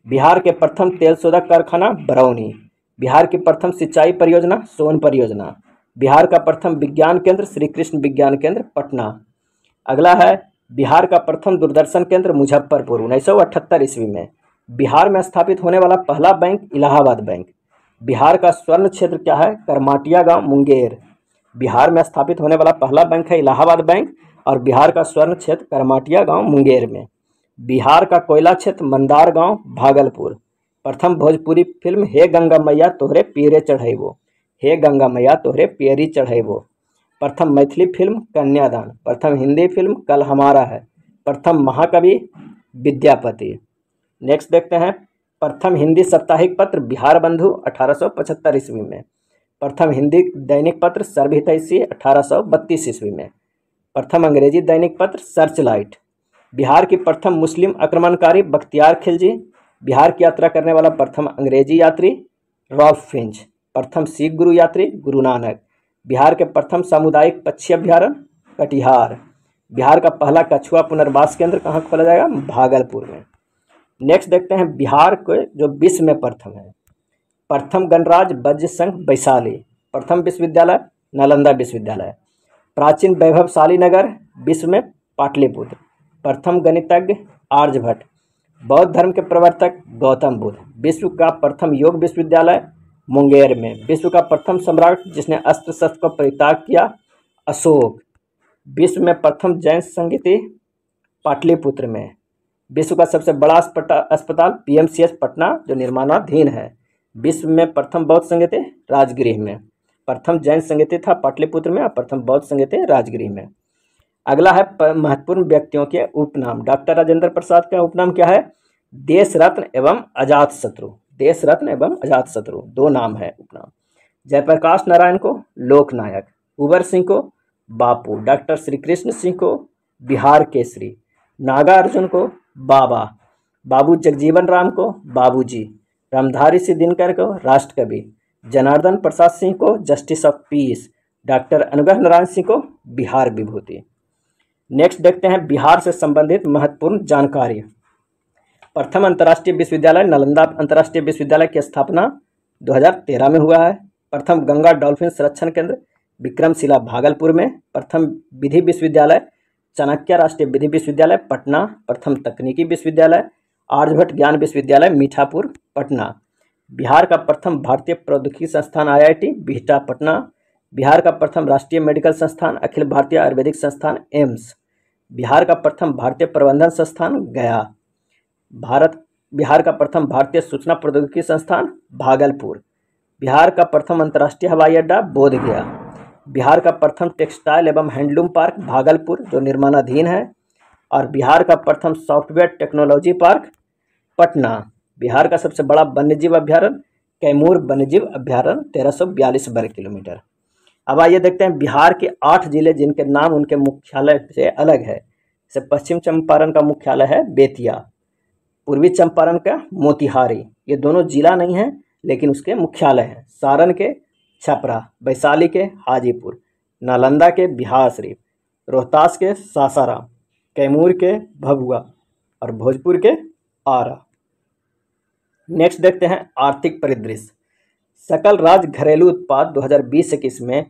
बिहार के प्रथम तेल शोधक कारखाना बरौनी। बिहार की प्रथम सिंचाई परियोजना सोन परियोजना। बिहार का प्रथम विज्ञान केंद्र श्री कृष्ण विज्ञान केंद्र पटना। अगला है बिहार का प्रथम दूरदर्शन केंद्र मुजफ्फरपुर 1978 ईस्वी में। बिहार में स्थापित होने वाला पहला बैंक इलाहाबाद बैंक। बिहार का स्वर्ण क्षेत्र क्या है? करमाटिया गांव मुंगेर। बिहार में स्थापित होने वाला पहला बैंक है इलाहाबाद बैंक और बिहार का स्वर्ण क्षेत्र करमाटिया गांव मुंगेर में। बिहार का कोयला क्षेत्र मंदार गांव भागलपुर। प्रथम भोजपुरी फिल्म हे गंगा मैया तोहरे पियरे चढ़ैबो। हे गंगा मैया तोहरे पियरी चढ़ैबो। प्रथम मैथिली फिल्म कन्यादान। प्रथम हिंदी फिल्म कल हमारा है। प्रथम महाकवि विद्यापति। नेक्स्ट देखते हैं प्रथम हिंदी साप्ताहिक पत्र बिहार बंधु 1875 ईस्वी में। प्रथम हिंदी दैनिक पत्र सर्वहितैषी 1832 ईस्वी में। प्रथम अंग्रेजी दैनिक पत्र सर्चलाइट। बिहार की प्रथम मुस्लिम आक्रमणकारी बख्तियार खिलजी बिहार की यात्रा करने वाला प्रथम अंग्रेजी यात्री रॉल्फ फिंच। प्रथम सिख गुरु यात्री गुरु नानक। बिहार के प्रथम सामुदायिक पक्षी अभ्यारण्य कटिहार। बिहार का पहला कछुआ पुनर्वास केंद्र कहाँ खोला जाएगा? भागलपुर में। नेक्स्ट देखते हैं बिहार के जो विश्व में प्रथम है। प्रथम गणराज्य वज्र संघ वैशाली। प्रथम विश्वविद्यालय नालंदा विश्वविद्यालय। प्राचीन वैभवशाली नगर विश्व में पाटलिपुत्र। प्रथम गणितज्ञ आर्यभट्ट। बौद्ध धर्म के प्रवर्तक गौतम बुद्ध। विश्व का प्रथम योग विश्वविद्यालय मुंगेर में। विश्व का प्रथम सम्राट जिसने अस्त्र शस्त्र को परित्याग किया अशोक। विश्व में प्रथम जैन संगीति पाटलिपुत्र में। विश्व का सबसे बड़ा अस्पताल पीएमसीएच पटना जो निर्माणाधीन है। विश्व में प्रथम बौद्ध संगीति राजगृह में। प्रथम जैन संगीति था पाटलिपुत्र में और प्रथम बौद्ध संगीति राजगृह में। अगला है महत्वपूर्ण व्यक्तियों के उपनाम। डॉक्टर राजेंद्र प्रसाद का उपनाम क्या है? देश रत्न एवं अजात शत्रु। देश रत्न एवं अजात शत्रु दो नाम है उपनाम। जयप्रकाश नारायण को लोकनायक। कुंवर सिंह को बापू। डॉक्टर श्री कृष्ण सिंह को बिहार केसरी। नागार्जुन को बाबा। बाबू जगजीवन राम को बाबूजी। रामधारी सिंह दिनकर को राष्ट्रकवि। जनार्दन प्रसाद सिंह को justice of peace. Doctor Anugrah Narayan Singh को बिहार विभूति। नेक्स्ट देखते हैं बिहार से संबंधित महत्वपूर्ण जानकारी। प्रथम अंतर्राष्ट्रीय विश्वविद्यालय नालंदा अंतर्राष्ट्रीय विश्वविद्यालय की स्थापना 2013 में हुआ है। प्रथम गंगा डॉल्फिन संरक्षण केंद्र विक्रमशिला भागलपुर में। प्रथम विधि विश्वविद्यालय चाणक्य राष्ट्रीय विधि विश्वविद्यालय पटना। प्रथम तकनीकी विश्वविद्यालय आर्यभट्ट ज्ञान विश्वविद्यालय मीठापुर पटना। बिहार का प्रथम भारतीय प्रौद्योगिकी संस्थान IIT बिहटा पटना। बिहार का प्रथम राष्ट्रीय मेडिकल संस्थान अखिल भारतीय आयुर्वेदिक संस्थान एम्स। बिहार का प्रथम भारतीय प्रबंधन संस्थान गया। बिहार का प्रथम भारतीय सूचना प्रौद्योगिकी संस्थान भागलपुर। बिहार का प्रथम अंतर्राष्ट्रीय हवाई अड्डा बोधगया। बिहार का प्रथम टेक्सटाइल एवं हैंडलूम पार्क भागलपुर जो निर्माणाधीन है। और बिहार का प्रथम software technology park Patna. Bihar का सबसे बड़ा वन्यजीव अभ्यारण्य कैमूर वन्यजीव अभ्यारण्य 1342 वर्ग किलोमीटर। अब आइए देखते हैं बिहार के 8 जिले जिनके नाम उनके मुख्यालय से अलग है। जैसे पश्चिम चंपारण का मुख्यालय है बेतिया। पूर्वी चंपारण का मोतिहारी। ये दोनों जिला नहीं है लेकिन उसके मुख्यालय हैं। सारण के छपरा। वैशाली के हाजीपुर। नालंदा के बिहार शरीफ। रोहतास के सासाराम। कैमूर के भभुआ और भोजपुर के आरा। नेक्स्ट देखते हैं आर्थिक परिदृश्य। सकल राज्य घरेलू उत्पाद 2020-21 में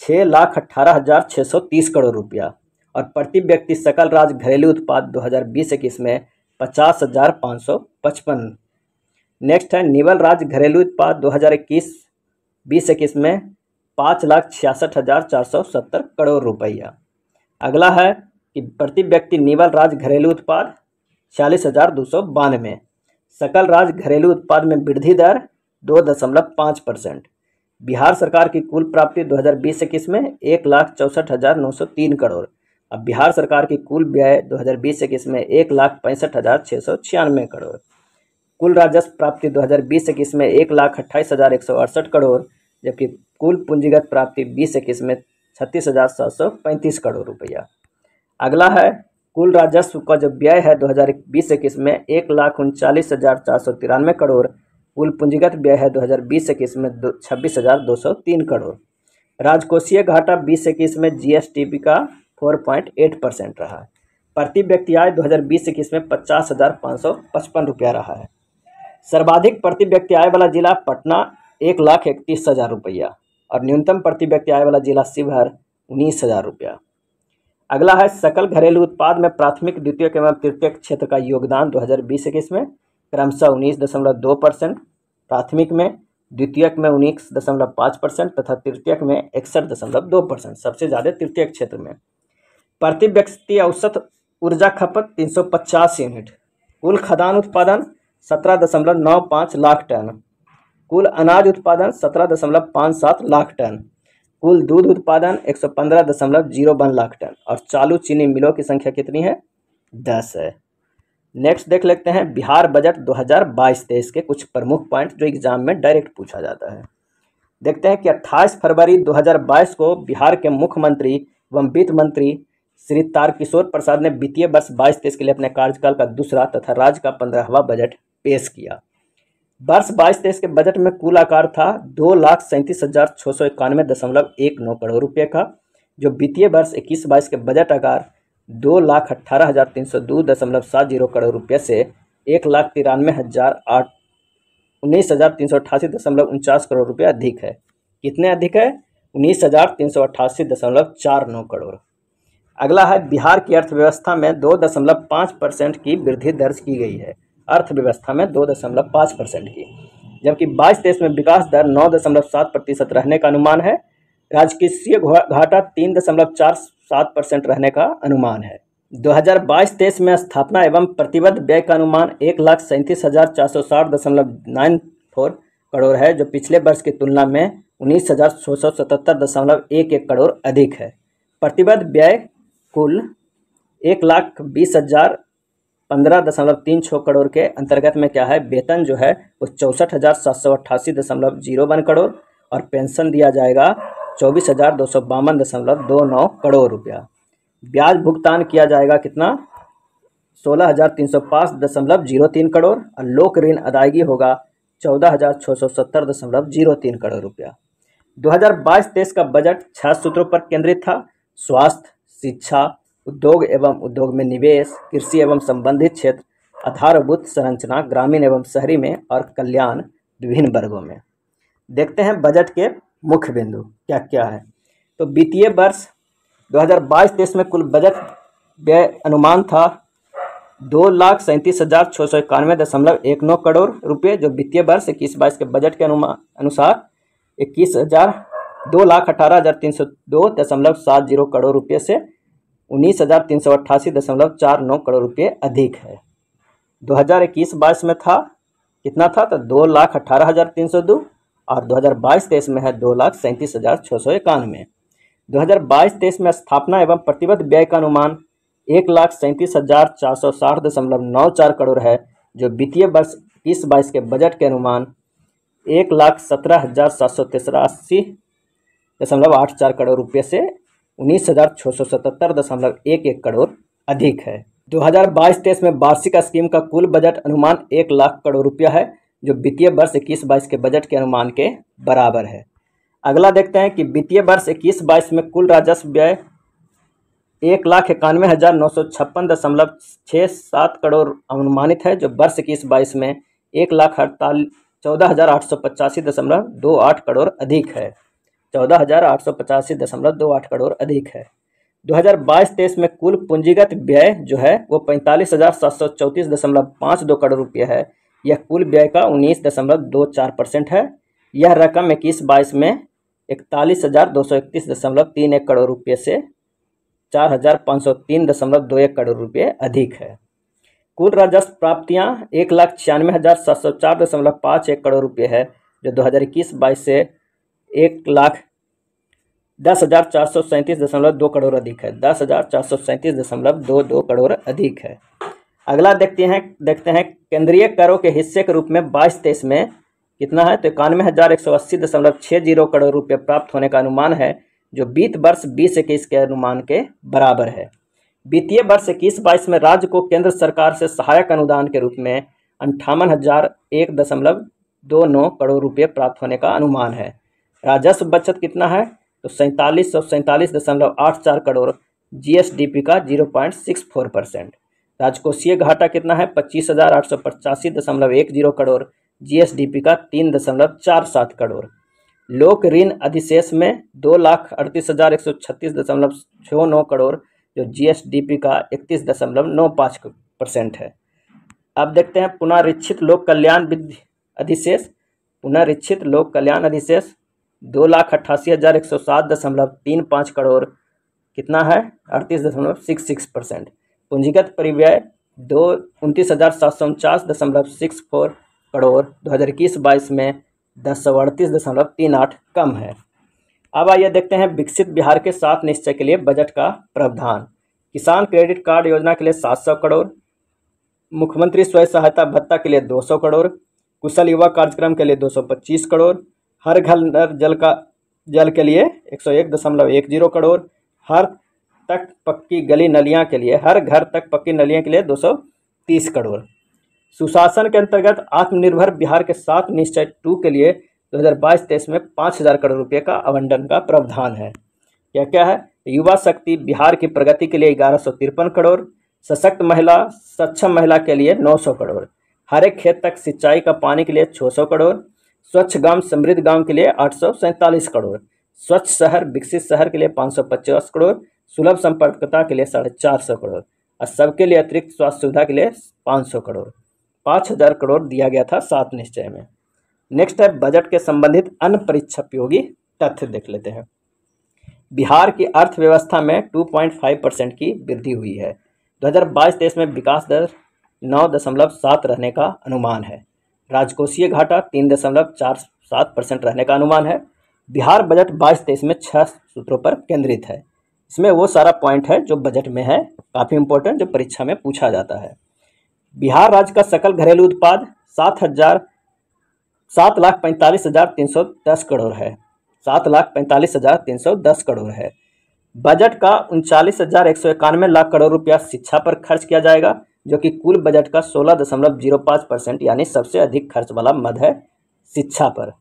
6,18,630 करोड़ रुपया और प्रति व्यक्ति सकल राज्य घरेलू उत्पाद 2020-21 में 50,555। नेक्स्ट है निवल राज्य घरेलू उत्पाद 2021-20 में 5,66,470 करोड़ रुपया। अगला है कि प्रति व्यक्ति निवल राज्य घरेलू उत्पाद 46,292। सकल राज्य घरेलू उत्पाद में वृद्धि दर 2.5%। बिहार सरकार की कुल प्राप्ति 2020-21 में 1,64,903 करोड़। अब बिहार सरकार की कुल व्यय 2020-21 में 1,65,696 करोड़। कुल राजस्व प्राप्ति 2020-21 में 1,28,168 करोड़, जबकि कुल पूंजीगत प्राप्ति 20-21 में 36,735 करोड़ रुपया। अगला है कुल राजस्व का जो व्यय है 2020-21 में 1,39,493 करोड़। कुल पूंजीगत व्यय है 2020-21 में 26,203 करोड़। राजकोषीय घाटा 20-21 में GSTP का 4.8% रहा है। प्रति व्यक्ति आय 2020-21 में 50,555 रुपया रहा है। सर्वाधिक प्रति व्यक्ति आय वाला जिला पटना 1,31,000 रुपया और न्यूनतम प्रति व्यक्ति आय वाला जिला शिवहर 19,000 रुपया। अगला है सकल घरेलू उत्पाद में प्राथमिक द्वितीयक एवं तृतीयक क्षेत्र का योगदान 2020-21 में क्रमशः 19.2%, प्राथमिक में, द्वितीयक में 19.5% तथा तृतीयक में 61.2%, सबसे ज़्यादा तृतीयक क्षेत्र में। प्रति व्यक्ति औसत ऊर्जा खपत 350 यूनिट। कुल खाद्यान्न उत्पादन 17.95 लाख टन। कुल अनाज उत्पादन 17.57 लाख टन। कुल दूध उत्पादन 115.01 लाख टन और चालू चीनी मिलों की संख्या कितनी है? 10 है। नेक्स्ट देख लेते हैं बिहार बजट 2022-23 के कुछ प्रमुख पॉइंट जो एग्जाम में डायरेक्ट पूछा जाता है। देखते हैं कि 28 फरवरी 2022 को बिहार के मुख्यमंत्री एवं वित्त मंत्री श्री तारकिशोर प्रसाद ने वित्तीय वर्ष 22-23 के लिए अपने कार्यकाल का दूसरा तथा राज्य का 15वां बजट पेश किया। वर्ष 22-23 के बजट में कुल आकार था 2,37,691.19 करोड़ रुपये का, जो वित्तीय वर्ष 21-22 के बजट आकार 2,18,302.70 करोड़ रुपये से 1,93,388.49 करोड़ रुपये अधिक है। कितने अधिक है? 19,388.49 करोड़। अगला है बिहार की अर्थव्यवस्था में 2.5% की वृद्धि दर्ज की गई है। अर्थव्यवस्था में 2.5% की, जबकि 22-23 में विकास दर 9.7% रहने का अनुमान है। राजकोषीय घाटा 3.47% रहने का अनुमान है। 2022-23 में स्थापना एवं प्रतिबद्ध व्यय का अनुमान 1,37,460.94 करोड़ है, जो पिछले वर्ष की तुलना में 19,677.11 करोड़ अधिक है। प्रतिबद्ध व्यय कुल 1,20,015.36 करोड़ के अंतर्गत में क्या है? वेतन जो है वो 64,788.01 करोड़ और पेंशन दिया जाएगा 24,252.29 करोड़ रुपया। ब्याज भुगतान किया जाएगा कितना? 16,305.03 करोड़ और लोक ऋण अदायगी होगा 14,670.03 करोड़ रुपया। 2022-23 का बजट 6 सूत्रों पर केंद्रित था: स्वास्थ्य, शिक्षा, उद्योग एवं उद्योग में निवेश, कृषि एवं संबंधित क्षेत्र, आधारभूत संरचना ग्रामीण एवं शहरी में और कल्याण विभिन्न वर्गों में। देखते हैं बजट के मुख्य बिंदु क्या क्या है। तो वित्तीय वर्ष 2022-23 में कुल बजट व्यय अनुमान था 2,37,691.19 करोड़ रुपये, जो वित्तीय वर्ष 21-22 के बजट के अनुसार 2,18,302.70 करोड़ रुपये से 19,388.49 करोड़ रुपये अधिक है। 2021-22 में था कितना था? तो 2,18,302 और 2022-23 में है 2,37,691। 2022-23 में स्थापना एवं प्रतिबद्ध व्यय का अनुमान 1,37,460.94 करोड़ है, जो वित्तीय वर्ष 21-22 के बजट के अनुमान 1,17,783.84 करोड़ रुपये से 19,677.11 करोड़ अधिक है। 2022-23 में वार्षिक स्कीम का कुल बजट अनुमान 1 लाख करोड़ रुपया है, जो वित्तीय वर्ष 21-22 के बजट के अनुमान के बराबर है। अगला देखते हैं कि वित्तीय वर्ष 21-22 में कुल राजस्व व्यय 1,91,956.67 करोड़ अनुमानित है, जो वर्ष 21-22 में 1,14,885.28 करोड़ अधिक है। 14,885.28 करोड़ अधिक है। 2022-23 में कुल पूंजीगत व्यय जो है वो 45,734.52 करोड़ रुपये है। यह कुल व्यय का 19.24% है। यह रकम 21-22 में 41,231.31 करोड़ रुपये से 4,503.21 करोड़ रुपये अधिक है। कुल राजस्व प्राप्तियां 1,96,704.51 करोड़ रुपये है, जो 2021-22 से 1,10,437.2 करोड़ अधिक है। 10,437.22 करोड़ अधिक है। अगला देखते हैं केंद्रीय करों के हिस्से के रूप में 22-23 में कितना है? तो 91,180.60 करोड़ रुपये प्राप्त होने का अनुमान है, जो वित्त वर्ष 20-21 के अनुमान के बराबर है। वित्तीय वर्ष 21-22 में राज्य को केंद्र सरकार से सहायक अनुदान के रूप में 58,001.29 करोड़ रुपये प्राप्त होने का अनुमान है। राजस्व बचत कितना है? तो 47,147.84 करोड़, जीएसडीपी का 0.64%। राजकोषीय घाटा कितना है? 25,885.10 करोड़, जीएसडीपी का 3.47 करोड़। लोक ऋण अधिशेष में 2,38,136.69 करोड़, जो जीएसडीपी का 31.95% है। अब देखते हैं पुनरीक्षित लोक कल्याण अधिशेष। पुनरीक्षित लोक कल्याण अधिशेष 2,88,107.35 करोड़ कितना है? 38.66%। पूंजीगत परिव्यय 29,749.64 करोड़ 2021-22 में 1038.38 कम है। अब आइए देखते हैं विकसित बिहार के 7 निश्चय के लिए बजट का प्रावधान। किसान क्रेडिट कार्ड योजना के लिए 700 करोड़, मुख्यमंत्री स्वयं सहायता भत्ता के लिए 200 करोड़, कुशल युवा कार्यक्रम के लिए 225 करोड़, हर घर नल जल के लिए 101.10 करोड़, हर तक पक्की गली नलियां के लिए, हर घर तक पक्की नलियां के लिए 230 करोड़। सुशासन के अंतर्गत आत्मनिर्भर बिहार के 7 निश्चय 2 के लिए 2022-23 में 5,000 करोड़ रुपए का आवंटन का प्रावधान है। क्या क्या है? युवा शक्ति बिहार की प्रगति के लिए 1153 करोड़, सशक्त महिला सक्षम महिला के लिए 900 करोड़, हर एक खेत तक सिंचाई का पानी के लिए 600 करोड़, स्वच्छ गांव समृद्ध गांव के लिए 847 करोड़, स्वच्छ शहर विकसित शहर के लिए 550 करोड़, सुलभ संपर्कता के लिए 450 करोड़ और सबके लिए अतिरिक्त स्वास्थ्य सुविधा के लिए 500 करोड़। 5,000 करोड़ दिया गया था 7 निश्चय में। नेक्स्ट है बजट के संबंधित अन्य परीक्षायोगी तथ्य देख लेते हैं। बिहार की अर्थव्यवस्था में 2.5% की वृद्धि हुई है। 2022-23 में विकास दर 9.7 रहने का अनुमान है। राजकोषीय घाटा 3.47% रहने का अनुमान है। बिहार बजट 22-23 में 6 सूत्रों पर केंद्रित है। इसमें वो सारा पॉइंट है जो बजट में है, काफ़ी इंपॉर्टेंट, जो परीक्षा में पूछा जाता है। बिहार राज्य का सकल घरेलू उत्पाद 7,45,310 करोड़ है। 7,45,310 करोड़ है। बजट का 39,191 लाख करोड़ रुपया शिक्षा पर खर्च किया जाएगा, जो कि कुल बजट का 16.05% यानी सबसे अधिक खर्च वाला मद है शिक्षा पर।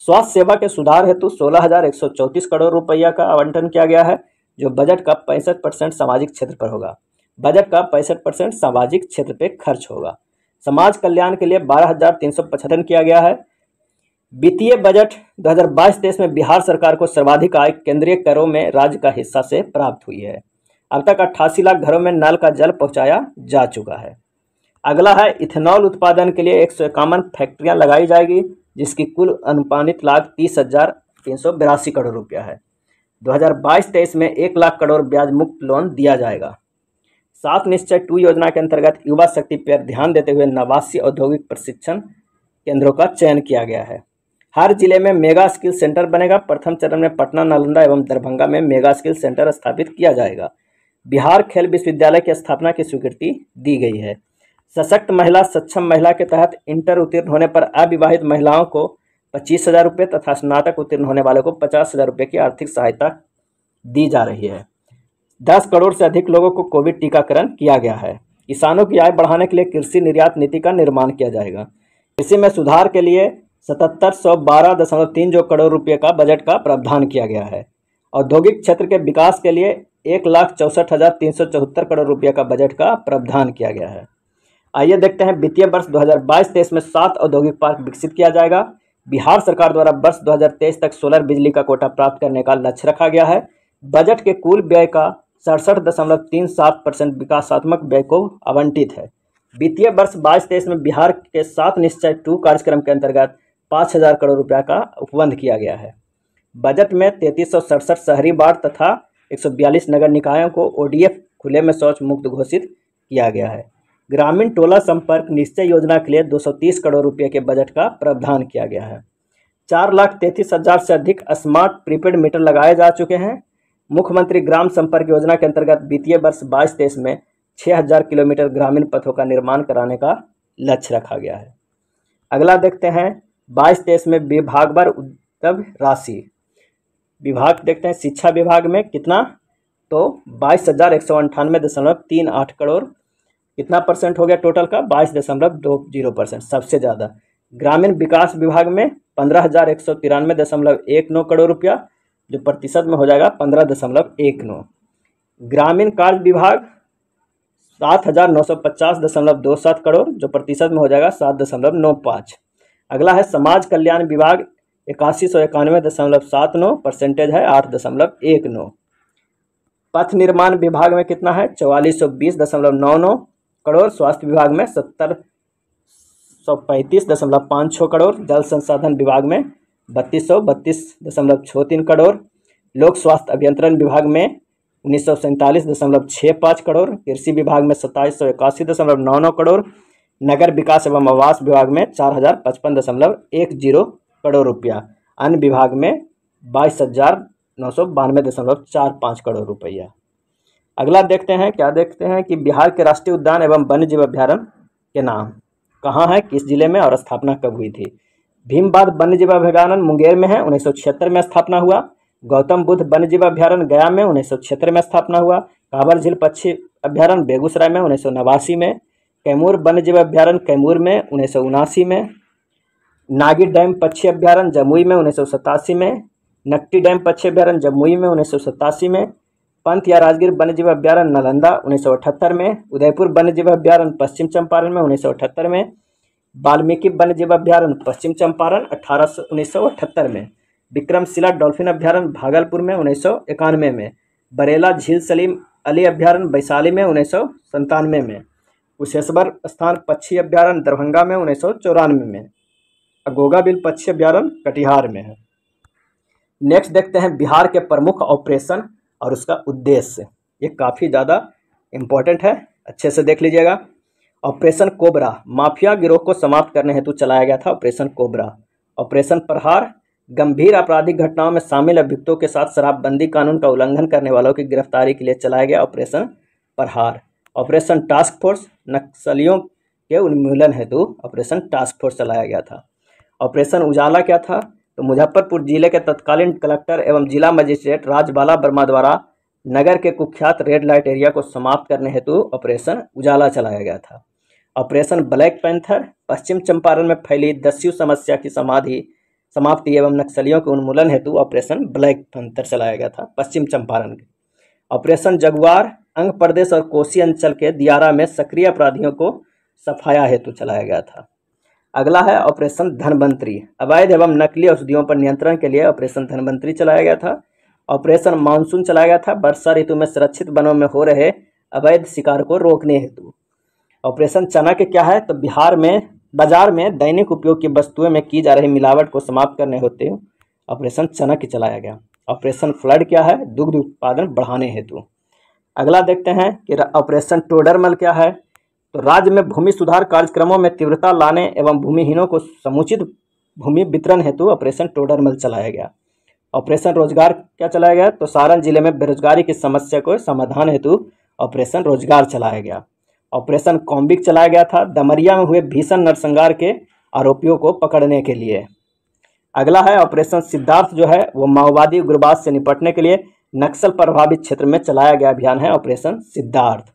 स्वास्थ्य सेवा के सुधार हेतु 16,134 करोड़ रुपया का आवंटन किया गया है, जो बजट का 65% सामाजिक क्षेत्र पर होगा। बजट का 65% सामाजिक क्षेत्र पे खर्च होगा। समाज कल्याण के लिए 12,375 किया गया है। वित्तीय बजट 2022-23 में बिहार सरकार को सर्वाधिक आय केंद्रीय करों में राज्य का हिस्सा से प्राप्त हुई है। अब तक 88 लाख घरों में नल का जल पहुंचाया जा चुका है। अगला है इथेनॉल उत्पादन के लिए 151 फैक्ट्रियां लगाई जाएगी, जिसकी कुल अनुमानित लाभ 30,382 करोड़ रुपया है। 2022-23 में 1 लाख करोड़ ब्याज मुक्त लोन दिया जाएगा। 7 निश्चय 2 योजना के अंतर्गत युवा शक्ति पर ध्यान देते हुए 89 औद्योगिक प्रशिक्षण केंद्रों का चयन किया गया है। हर जिले में मेगा स्किल सेंटर बनेगा। प्रथम चरण में पटना, नालंदा एवं दरभंगा में मेगा स्किल सेंटर स्थापित किया जाएगा। बिहार खेल विश्वविद्यालय की स्थापना की स्वीकृति दी गई है। सशक्त महिला सक्षम महिला के तहत इंटर उत्तीर्ण होने पर अविवाहित महिलाओं को 25,000 रुपये तथा स्नातक उत्तीर्ण होने वाले को 50,000 रुपये की आर्थिक सहायता दी जा रही है। 10 करोड़ से अधिक लोगों को कोविड टीकाकरण किया गया है। किसानों की आय बढ़ाने के लिए कृषि निर्यात नीति का निर्माण किया जाएगा। कृषि में सुधार के लिए 7712.30 करोड़ रुपये का बजट का प्रावधान किया गया है। औद्योगिक क्षेत्र के विकास के लिए 1,64,374 करोड़ रुपये का बजट का प्रावधान किया गया है। आइए देखते हैं वित्तीय वर्ष 2022-23 में 7 औद्योगिक पार्क विकसित किया जाएगा। बिहार सरकार द्वारा वर्ष 2023 तक सोलर बिजली का कोटा प्राप्त करने का लक्ष्य रखा गया है। बजट के कुल व्यय का 67.37% विकासात्मक व्यय को आवंटित है। वित्तीय वर्ष 22-23 में बिहार के 7 निश्चय 2 कार्यक्रम के अंतर्गत 5,000 करोड़ रुपया का उपबंध किया गया है। बजट में 3367 शहरी वार्ड तथा 142 नगर निकायों को ODF खुले में शौच मुक्त घोषित किया गया है। ग्रामीण टोला संपर्क निश्चय योजना के लिए 230 करोड़ रुपये के बजट का प्रावधान किया गया है। 4,33,000 से अधिक स्मार्ट प्रीपेड मीटर लगाए जा चुके हैं। मुख्यमंत्री ग्राम संपर्क योजना के अंतर्गत वित्तीय वर्ष 22-23 में 6,000 किलोमीटर ग्रामीण पथों का निर्माण कराने का लक्ष्य रखा गया है। अगला देखते हैं 22-23 में विभागवार उपलब्ध राशि। विभाग देखते हैं शिक्षा विभाग में कितना, तो 22,198.38 करोड़। कितना परसेंट हो गया टोटल का? 22.20%, सबसे ज़्यादा। ग्रामीण विकास विभाग में 15,193.19 करोड़ रुपया, जो प्रतिशत में हो जाएगा 15.19। ग्रामीण कार्य विभाग 7,950.27 करोड़, जो प्रतिशत में हो जाएगा 7.95। अगला है समाज कल्याण विभाग 8191.79, परसेंटेज है 8.19। पथ निर्माण विभाग में कितना है? 4420.99 करोड़। स्वास्थ्य विभाग में 7035.56 करोड़। जल संसाधन विभाग में 3232.63 करोड़। लोक स्वास्थ्य अभियंत्रण विभाग में 1947.65 करोड़। कृषि विभाग में 2781.99 करोड़। नगर विकास एवं आवास विभाग में 4055.10 करोड़ रुपया। अन्य विभाग में 22,992.45 करोड़ रुपया। अगला देखते हैं, क्या देखते हैं कि बिहार के राष्ट्रीय उद्यान एवं वन्य जीव अभ्यारण्य के नाम कहाँ है, किस जिले में और स्थापना कब हुई थी? भीमबाध वन्य जीव अभ्यारण्य मुंगेर में है, 1976 में स्थापना हुआ। गौतम बुद्ध वन्यजीव अभ्यारण्य गया में 1976 में स्थापना हुआ। कांवर झील पक्षी अभ्यारण्य बेगूसराय में 1989 में। कैमूर वन्यजीव अभ्यारण्य कैमूर में 1979 में। नागी डैम पक्षी अभ्यारण्य जमुई में 1987 में। नकटी डैम पक्षी अभ्यारण्य जमुई में 1987 में। पंत या राजगीर वन्यजीव अभ्यारण्य नालंदा 1978 में। उदयपुर वन्यजीव अभ्यारण्य पश्चिम चंपारण में 1978 में। वाल्मीकि वन्यजीव अभ्यारण्य पश्चिम चंपारण 1978 में। विक्रमशिला डॉल्फिन अभ्यारण्य भागलपुर में 1991 में। बरेला झील सलीम अली अभ्यारण्य वैशाली में 1997 में। कुशेश्वर स्थान पक्षी अभ्यारण्य दरभंगा में 1994 में। अगोगा बिल पक्षी अभ्यारण्य कटिहार में है। नेक्स्ट देखते हैं बिहार के प्रमुख ऑपरेशन और उसका उद्देश्य। ये काफ़ी ज़्यादा इम्पोर्टेंट है, अच्छे से देख लीजिएगा। ऑपरेशन कोबरा माफिया गिरोह को समाप्त करने हेतु चलाया गया था ऑपरेशन कोबरा। ऑपरेशन प्रहार गंभीर आपराधिक घटनाओं में शामिल अभियुक्तों के साथ शराबबंदी कानून का उल्लंघन करने वालों की गिरफ्तारी के लिए चलाया गया ऑपरेशन प्रहार। ऑपरेशन टास्क फोर्स नक्सलियों के उन्मूलन हेतु ऑपरेशन टास्क फोर्स चलाया गया था। ऑपरेशन उजाला क्या था? तो मुजफ्फरपुर जिले के तत्कालीन कलेक्टर एवं जिला मजिस्ट्रेट राजबाला वर्मा द्वारा नगर के कुख्यात रेड लाइट एरिया को समाप्त करने हेतु ऑपरेशन उजाला चलाया गया था। ऑपरेशन ब्लैक पैंथर पश्चिम चंपारण में फैली दस्यु समस्या की समाप्ति एवं नक्सलियों के उन्मूलन हेतु ऑपरेशन ब्लैक पैंथर चलाया गया था पश्चिम चंपारण के। ऑपरेशन जगुआर अंग प्रदेश और कोसी अंचल के दियारा में सक्रिय अपराधियों को सफाया हेतु चलाया गया था। अगला है ऑपरेशन धनवंतरी अवैध एवं नकली औषधियों पर नियंत्रण के लिए ऑपरेशन धनवंतरी चलाया गया था। ऑपरेशन मानसून चलाया गया था वर्षा ऋतु में सुरक्षित वनों में हो रहे अवैध शिकार को रोकने हेतु। ऑपरेशन चाणक्य क्या है? तो बिहार में बाजार में दैनिक उपयोग की वस्तुओं में की जा रही मिलावट को समाप्त करने होते ऑपरेशन चाणक्य चलाया गया। ऑपरेशन फ्लड क्या है? दुग्ध उत्पादन बढ़ाने हेतु। अगला देखते हैं कि ऑपरेशन टोडरमल क्या है? तो राज्य में भूमि सुधार कार्यक्रमों में तीव्रता लाने एवं भूमिहीनों को समुचित भूमि वितरण हेतु ऑपरेशन टोडरमल चलाया गया। ऑपरेशन रोजगार क्या चलाया गया? तो सारण जिले में बेरोजगारी की समस्या को समाधान हेतु ऑपरेशन रोजगार चलाया गया। ऑपरेशन कॉम्बिक चलाया गया था दमरिया में हुए भीषण नरसंहार के आरोपियों को पकड़ने के लिए। अगला है ऑपरेशन सिद्धार्थ जो है वो माओवादी उग्रवाद से निपटने के लिए नक्सल प्रभावित क्षेत्र में चलाया गया अभियान है ऑपरेशन सिद्धार्थ।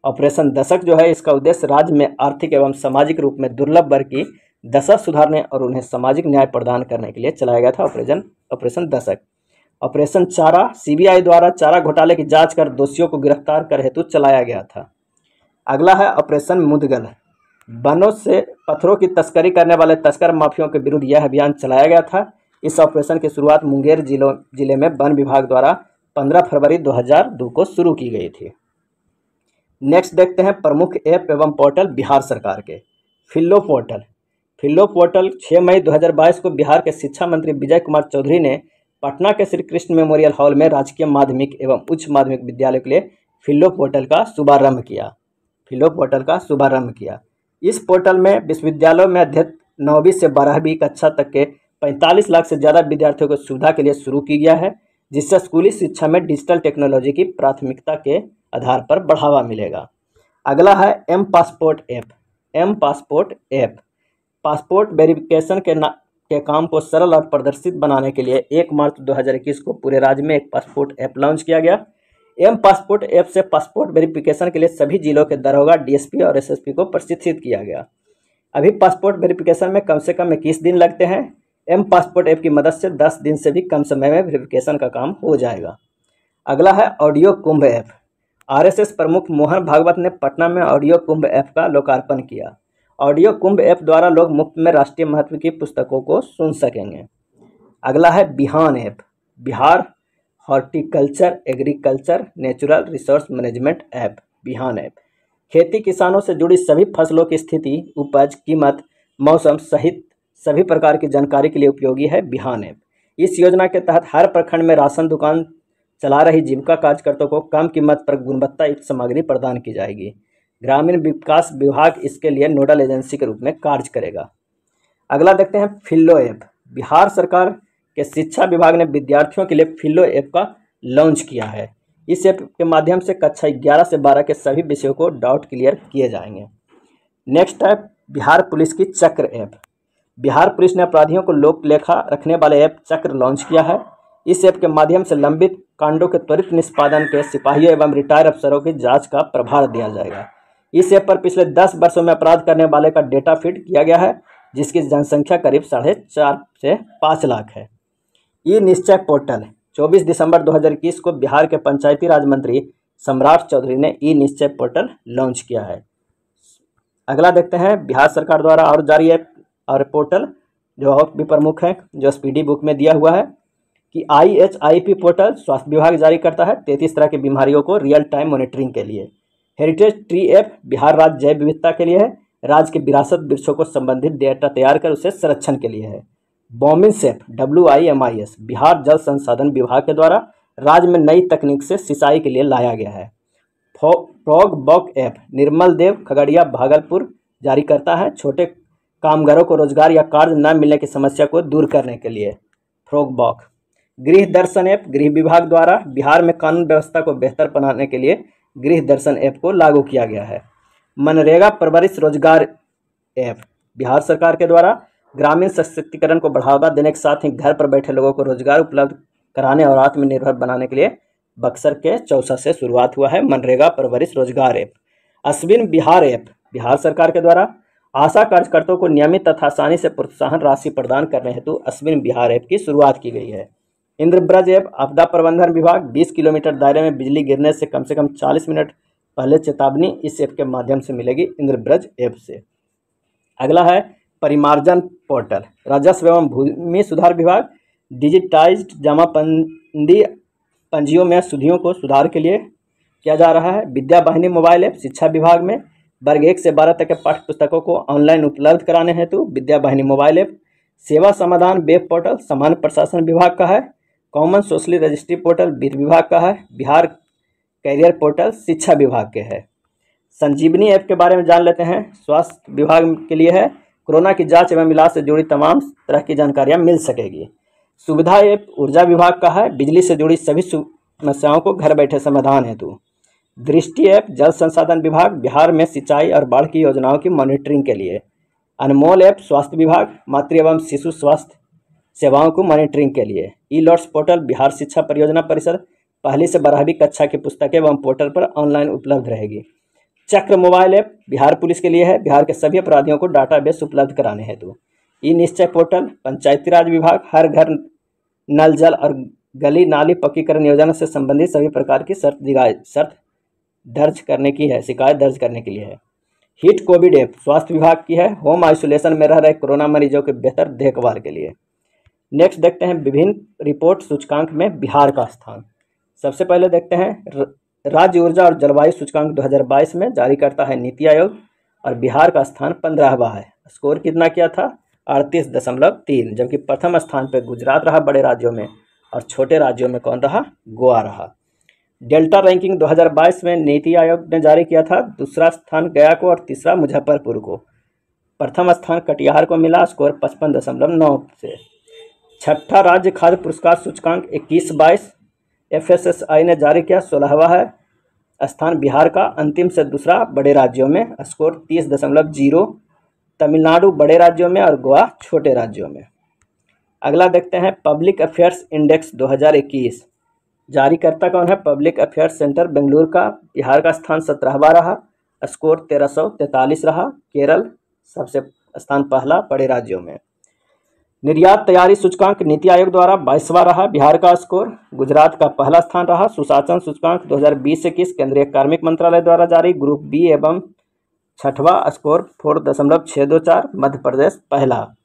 ऑपरेशन दशक जो है इसका उद्देश्य राज्य में आर्थिक एवं सामाजिक रूप में दुर्लभ वर्ग की दशा सुधारने और उन्हें सामाजिक न्याय प्रदान करने के लिए चलाया गया था ऑपरेशन दशक। ऑपरेशन चारा सीबीआई द्वारा चारा घोटाले की जांच कर दोषियों को गिरफ्तार कर हेतु चलाया गया था। अगला है ऑपरेशन मुदगल वनों से पत्थरों की तस्करी करने वाले तस्कर माफियों के विरुद्ध यह अभियान चलाया गया था। इस ऑपरेशन की शुरुआत मुंगेर जिले में वन विभाग द्वारा 15 फरवरी 2002 को शुरू की गई थी। नेक्स्ट देखते हैं प्रमुख ऐप एवं पोर्टल बिहार सरकार के। फिल्लो पोर्टल 6 मई 2022 को बिहार के शिक्षा मंत्री विजय कुमार चौधरी ने पटना के श्री कृष्ण मेमोरियल हॉल में राजकीय माध्यमिक एवं उच्च माध्यमिक विद्यालय के लिए फिल्लो पोर्टल का शुभारंभ किया। इस पोर्टल में विश्वविद्यालयों में अध्ययन 9वीं से 12वीं कक्षा तक के 45 लाख से ज़्यादा विद्यार्थियों को सुविधा के लिए शुरू की गया है, जिससे स्कूली शिक्षा में डिजिटल टेक्नोलॉजी की प्राथमिकता के आधार पर बढ़ावा मिलेगा। अगला है M passport app passport verification के काम को सरल और प्रदर्शित बनाने के लिए 1 मार्च 2021 को पूरे राज्य में एक पासपोर्ट ऐप लॉन्च किया गया। एम पासपोर्ट ऐप से पासपोर्ट वेरिफिकेशन के लिए सभी जिलों के दरोगा, डीएसपी और एसएसपी को प्रशिक्षित किया गया। अभी पासपोर्ट वेरिफिकेशन में कम से कम 21 दिन लगते हैं। एम पासपोर्ट ऐप की मदद से 10 दिन से भी कम समय में वेरिफिकेशन का काम हो जाएगा। अगला है ऑडियो कुंभ ऐप। आरएसएस प्रमुख मोहन भागवत ने पटना में ऑडियो कुंभ ऐप का लोकार्पण किया। ऑडियो कुंभ ऐप द्वारा लोग मुफ्त में राष्ट्रीय महत्व की पुस्तकों को सुन सकेंगे। अगला है Bihan app, Bihar horticulture agriculture natural resource management app. Bihan app खेती किसानों से जुड़ी सभी फसलों की स्थिति, उपज, कीमत, मौसम सहित सभी प्रकार की जानकारी के लिए उपयोगी है बिहान ऐप। इस योजना के तहत हर प्रखंड में राशन दुकान चला रही जीविका कार्यकर्ताओं को कम कीमत पर गुणवत्ता युक्त सामग्री प्रदान की जाएगी। ग्रामीण विकास विभाग इसके लिए नोडल एजेंसी के रूप में कार्य करेगा। अगला देखते हैं फिल्लो ऐप। बिहार सरकार के शिक्षा विभाग ने विद्यार्थियों के लिए फिल्लो ऐप का लॉन्च किया है। इस ऐप के माध्यम से कक्षा 11 से 12 के सभी विषयों को डाउट क्लियर किए जाएंगे। नेक्स्ट है बिहार पुलिस की चक्र ऐप। बिहार पुलिस ने अपराधियों को लोक लेखा रखने वाले ऐप चक्र लॉन्च किया है। इस ऐप के माध्यम से लंबित कांडों के त्वरित निष्पादन के सिपाहियों एवं रिटायर अफसरों की जांच का प्रभार दिया जाएगा। इस ऐप पर पिछले 10 वर्षों में अपराध करने वाले का डेटा फीड किया गया है, जिसकी जनसंख्या करीब 4.5 से 5 लाख है। ई निश्चय पोर्टल 24 दिसंबर 2021 को बिहार के पंचायती राज मंत्री सम्राट चौधरी ने ई निश्चय पोर्टल लॉन्च किया है। अगला देखते हैं बिहार सरकार द्वारा और जारी ऐप और पोर्टल जो और भी प्रमुख है, जो स्पीडी बुक में दिया हुआ है कि IHIP पोर्टल स्वास्थ्य विभाग जारी करता है 33 तरह की बीमारियों को रियल टाइम मॉनिटरिंग के लिए। हेरिटेज ट्री ऐप बिहार राज्य जैव विविधता के लिए है, राज्य के विरासत वृक्षों को संबंधित डेटा तैयार कर उसे संरक्षण के लिए है। बॉमिंस ऐप WIMIS बिहार जल संसाधन विभाग के द्वारा राज्य में नई तकनीक से सिंचाई के लिए लाया गया है। फ्रॉग बॉक ऐप निर्मल देव खगड़िया भागलपुर जारी करता है, छोटे कामगारों को रोजगार या कार्य न मिलने की समस्या को दूर करने के लिए। फ्रॉग बॉक गृह दर्शन ऐप गृह विभाग द्वारा बिहार में कानून व्यवस्था को बेहतर बनाने के लिए गृह दर्शन ऐप को लागू किया गया है। मनरेगा परवरिश रोजगार ऐप बिहार सरकार के द्वारा ग्रामीण सशक्तिकरण को बढ़ावा देने के साथ ही घर पर बैठे लोगों को रोजगार उपलब्ध कराने और आत्मनिर्भर बनाने के लिए बक्सर के चौसा से शुरुआत हुआ है मनरेगा परवरिश रोजगार ऐप। अश्विन बिहार ऐप बिहार सरकार के द्वारा आशा कार्यकर्ताओं को नियमित तथा आसानी से प्रोत्साहन राशि प्रदान करने हेतु अश्विन बिहार ऐप की शुरुआत की गई है। इंद्रब्रज ऐप आपदा प्रबंधन विभाग 20 किलोमीटर दायरे में बिजली गिरने से कम 40 मिनट पहले चेतावनी इस ऐप के माध्यम से मिलेगी इंद्रब्रज ऐप से। अगला है परिमार्जन पोर्टल राजस्व एवं भूमि सुधार विभाग डिजिटाइज्ड जमाबंदी पंजियों में सुधियों को सुधार के लिए किया जा रहा है। विद्या वाहिनी मोबाइल ऐप शिक्षा विभाग में वर्ग 1 से 12 तक के पाठ्य पुस्तकों को ऑनलाइन उपलब्ध कराने हेतु विद्या वाहिनी मोबाइल ऐप। सेवा समाधान वेब पोर्टल सामान्य प्रशासन विभाग का है। कॉमन सोशल रजिस्ट्री पोर्टल वित्त विभाग का है। बिहार कैरियर पोर्टल शिक्षा विभाग के है। संजीवनी ऐप के बारे में जान लेते हैं, स्वास्थ्य विभाग के लिए है। कोरोना की जांच एवं इलाज से जुड़ी तमाम तरह की जानकारियां मिल सकेगी। सुविधा ऐप ऊर्जा विभाग का है, बिजली से जुड़ी सभी समस्याओं को घर बैठे समाधान हेतु। दृष्टि ऐप जल संसाधन विभाग बिहार में सिंचाई और बाढ़ की योजनाओं की मॉनिटरिंग के लिए। अनमोल ऐप स्वास्थ्य विभाग मातृ एवं शिशु स्वास्थ्य सेवाओं को मॉनिटरिंग के लिए। ई लॉट्स पोर्टल बिहार शिक्षा परियोजना परिषद 1ली से 12वीं कक्षा की पुस्तकें एवं पोर्टल पर ऑनलाइन उपलब्ध रहेगी। चक्र मोबाइल ऐप बिहार पुलिस के लिए है, बिहार के सभी अपराधियों को डाटाबेस उपलब्ध कराने हेतु। ई निश्चय पोर्टल पंचायती राज विभाग हर घर नल जल और गली नाली पक्कीकरण योजना से संबंधित सभी प्रकार की शिकायत दर्ज करने के लिए है। हिट कोविड ऐप स्वास्थ्य विभाग की है, होम आइसोलेशन में रह रहे कोरोना मरीजों के बेहतर देखभाल के लिए। नेक्स्ट देखते हैं विभिन्न रिपोर्ट सूचकांक में बिहार का स्थान। सबसे पहले देखते हैं राज्य ऊर्जा और जलवायु सूचकांक 2022 में जारी करता है नीति आयोग और बिहार का स्थान 15वां है। स्कोर कितना किया था 38.3, जबकि प्रथम स्थान पर गुजरात रहा बड़े राज्यों में और छोटे राज्यों में कौन रहा, गोवा रहा। डेल्टा रैंकिंग 2022 में नीति आयोग ने जारी किया था, दूसरा स्थान गया को और तीसरा मुजफ्फरपुर को। प्रथम स्थान कटिहार को मिला, स्कोर 55.9 से। छठा राज्य खाद्य पुरस्कार सूचकांक 21-22 FSSAI ने जारी किया, 16वां है। स्थान बिहार का अंतिम से दूसरा बड़े राज्यों में, स्कोर 30.0। तमिलनाडु बड़े राज्यों में और गोवा छोटे राज्यों में। अगला देखते हैं पब्लिक अफेयर्स इंडेक्स 2021 जारीकर्ता कौन है, पब्लिक अफेयर्स सेंटर बेंगलुरु का। बिहार का स्थान 17वां रहा, स्कोर 1343 रहा। केरल सबसे स्थान पहला बड़े राज्यों में। निर्यात तैयारी सूचकांक नीति आयोग द्वारा 22वां रहा, बिहार का स्कोर। गुजरात का पहला स्थान रहा। सुशासन सूचकांक 2020-21 केंद्रीय कार्मिक मंत्रालय द्वारा जारी, ग्रुप बी एवं 6वां, स्कोर 4.624, मध्य प्रदेश पहला।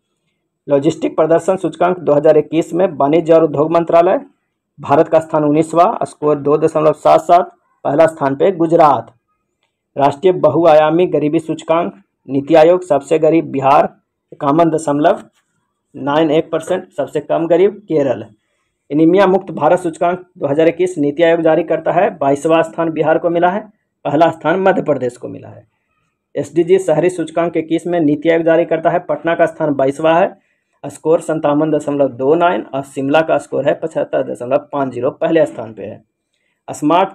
लॉजिस्टिक प्रदर्शन सूचकांक 2021 में वाणिज्य और उद्योग मंत्रालय, भारत का स्थान 19वां, स्कोर 2.77, पहला स्थान पे गुजरात। राष्ट्रीय बहुआयामी गरीबी सूचकांक नीति आयोग सबसे गरीब बिहार 51.91%, सबसे कम गरीब केरल। एनीमिया मुक्त भारत सूचकांक 2021 नीति आयोग जारी करता है, 22वां स्थान बिहार को मिला है, पहला स्थान मध्य प्रदेश को मिला है। SDG शहरी सूचकांक 21 में नीति आयोग जारी करता है, पटना का स्थान 22वां है, स्कोर 57.29 और शिमला का स्कोर है 75.50, पहले स्थान पे है। स्मार्ट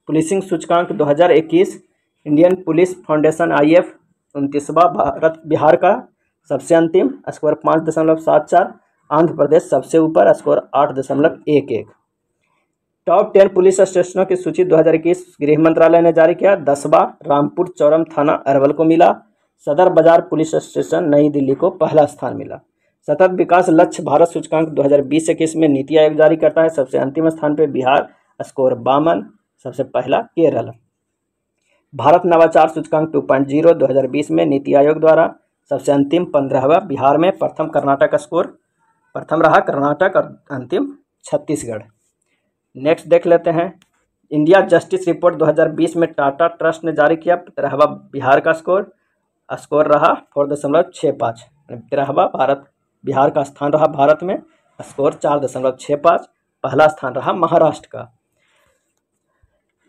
पुलिसिंग सूचकांक 2021 इंडियन पुलिस फाउंडेशन IF 29वां, भारत बिहार का सबसे अंतिम, स्कोर 5.74, आंध्र प्रदेश सबसे ऊपर, स्कोर 8.11। टॉप 10 पुलिस स्टेशनों की सूची 2021 गृह मंत्रालय ने जारी किया। 10वां रामपुर चौरम थाना अरवल को मिला। सदर बाजार पुलिस स्टेशन नई दिल्ली को पहला स्थान मिला। सतत विकास लक्ष्य भारत सूचकांक 2020-21 में नीति आयोग जारी करता है। सबसे अंतिम स्थान पर बिहार, स्कोर 52, सबसे पहला केरल। भारत नवाचार सूचकांक 2.0 2020 में नीति आयोग द्वारा सबसे अंतिम 15वां, बिहार में प्रथम कर्नाटक, स्कोर प्रथम रहा कर्नाटक और अंतिम छत्तीसगढ़। नेक्स्ट देख लेते हैं, इंडिया जस्टिस रिपोर्ट 2020 में टाटा ट्रस्ट ने जारी किया। 13वां बिहार का स्कोर रहा 4.65। 13वां भारत बिहार का स्थान रहा भारत में, स्कोर 4.65। पहला स्थान रहा महाराष्ट्र का।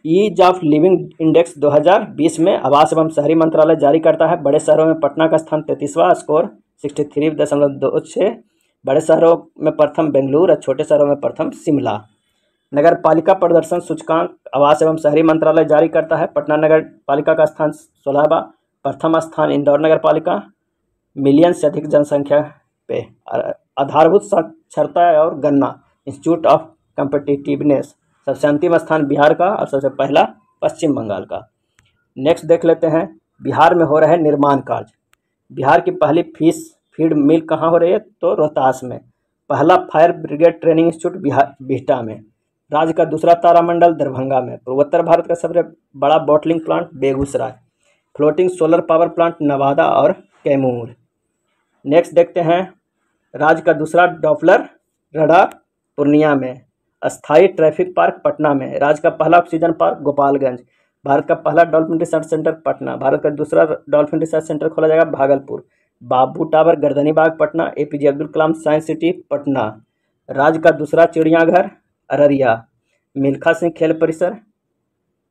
ईज ऑफ लिविंग इंडेक्स 2020 में आवास एवं शहरी मंत्रालय जारी करता है। बड़े शहरों में पटना का स्थान 33वां, स्कोर 63.26। बड़े शहरों में प्रथम बेंगलुरु और छोटे शहरों में प्रथम शिमला। नगर पालिका प्रदर्शन सूचकांक आवास एवं शहरी मंत्रालय जारी करता है। पटना नगर पालिका का स्थान 16वां, प्रथम स्थान इंदौर नगर पालिका, मिलियन से अधिक जनसंख्या पे। आधारभूत साक्षरता और गन्ना इंस्टीट्यूट ऑफ कॉम्पिटिटिवनेस सबसे अंतिम स्थान बिहार का और सबसे पहला पश्चिम बंगाल का। नेक्स्ट देख लेते हैं, बिहार में हो रहे निर्माण कार्य। बिहार की पहली फिश फीड मिल कहाँ हो रही है, तो रोहतास में। पहला fire brigade training institute Bihta में। राज्य का दूसरा तारामंडल दरभंगा में। पूर्वोत्तर भारत का सबसे बड़ा bottling plant Begusarai. Floating solar power plant Nawada और कैमूर। नेक्स्ट देखते हैं, राज्य का दूसरा डॉपलर रडार पूर्णिया में। अस्थायी ट्रैफिक पार्क पटना में। राज्य का पहला ऑक्सीजन पार्क गोपालगंज। भारत का पहला dolphin research centre Patna. Bharat का दूसरा डॉल्फिन रिसर्च सेंटर खोला जाएगा भागलपुर। बाबू tower Gardanibagh Patna. APJ Abdul Kalam science city Patna. राज्य का दूसरा चिड़ियाघर अररिया। मिल्खा सिंह खेल परिसर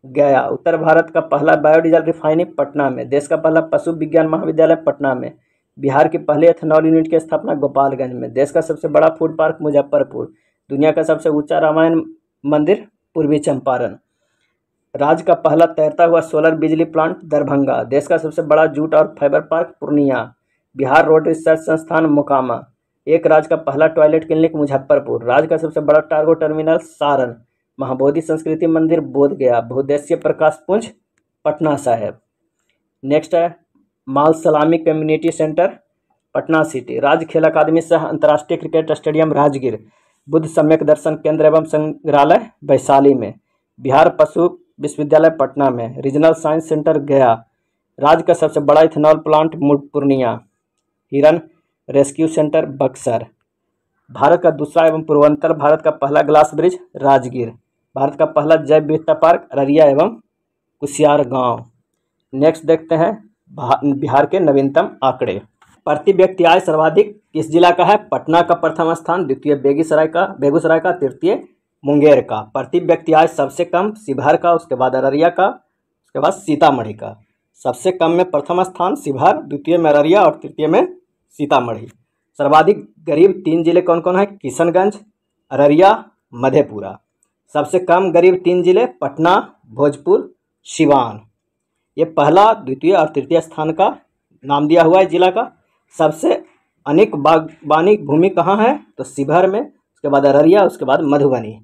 गया। उत्तर भारत का पहला बायोडीजल रिफाइनरी पटना में। देश का पहला पशु विज्ञान महाविद्यालय पटना में। बिहार की पहले एथेनॉल यूनिट की स्थापना गोपालगंज में। देश का सबसे बड़ा फूड पार्क मुजफ्फरपुर। दुनिया का सबसे ऊंचा रामायण मंदिर पूर्वी चंपारण। राज्य का पहला तैरता हुआ सोलर बिजली प्लांट दरभंगा। देश का सबसे बड़ा जूट और fibre park Purnia. Bihar road research संस्थान मोकामा। एक राज्य का पहला टॉयलेट क्लिनिक मुजफ्फरपुर। राज्य का सबसे बड़ा कार्गो टर्मिनल सारण। महाबोधि संस्कृति मंदिर बोधगया। बहुउद्देशीय प्रकाश पुंज पटना साहिब। नेक्स्ट है, माल सलामी कम्युनिटी सेंटर पटना सिटी। राज्य खेल अकादमी सह अंतर्राष्ट्रीय क्रिकेट स्टेडियम राजगीर। बुद्ध सम्यक दर्शन केंद्र एवं संग्रहालय वैशाली में। बिहार पशु विश्वविद्यालय पटना में। रीजनल साइंस सेंटर गया। राज्य का सबसे बड़ा इथेनॉल प्लांट पूर्णिया। हिरन रेस्क्यू सेंटर बक्सर। भारत का दूसरा एवं पूर्वोत्तर भारत का पहला ग्लास ब्रिज राजगीर। भारत का पहला जैव विविधता पार्क अररिया एवं कुसियार गांव। नेक्स्ट देखते हैं, बिहार के नवीनतम आंकड़े। प्रति व्यक्ति आय सर्वाधिक किस जिला का है? पटना का प्रथम स्थान, द्वितीय बेगूसराय का, तृतीय मुंगेर का। प्रति व्यक्ति आय सबसे कम शिवहर का, उसके बाद अररिया का, उसके बाद सीतामढ़ी का। सबसे कम में प्रथम स्थान शिवहर, द्वितीय में अररिया और तृतीय में सीतामढ़ी। सर्वाधिक गरीब 3 जिले कौन कौन है? किशनगंज, अररिया, मधेपुरा। सबसे कम गरीब 3 जिले पटना, भोजपुर, सिवान। ये पहला, द्वितीय और तृतीय स्थान का नाम दिया हुआ है जिला का। सबसे अनेक बागवानी भूमि कहाँ है? तो शिवहर में, उसके बाद अररिया, उसके बाद मधुबनी।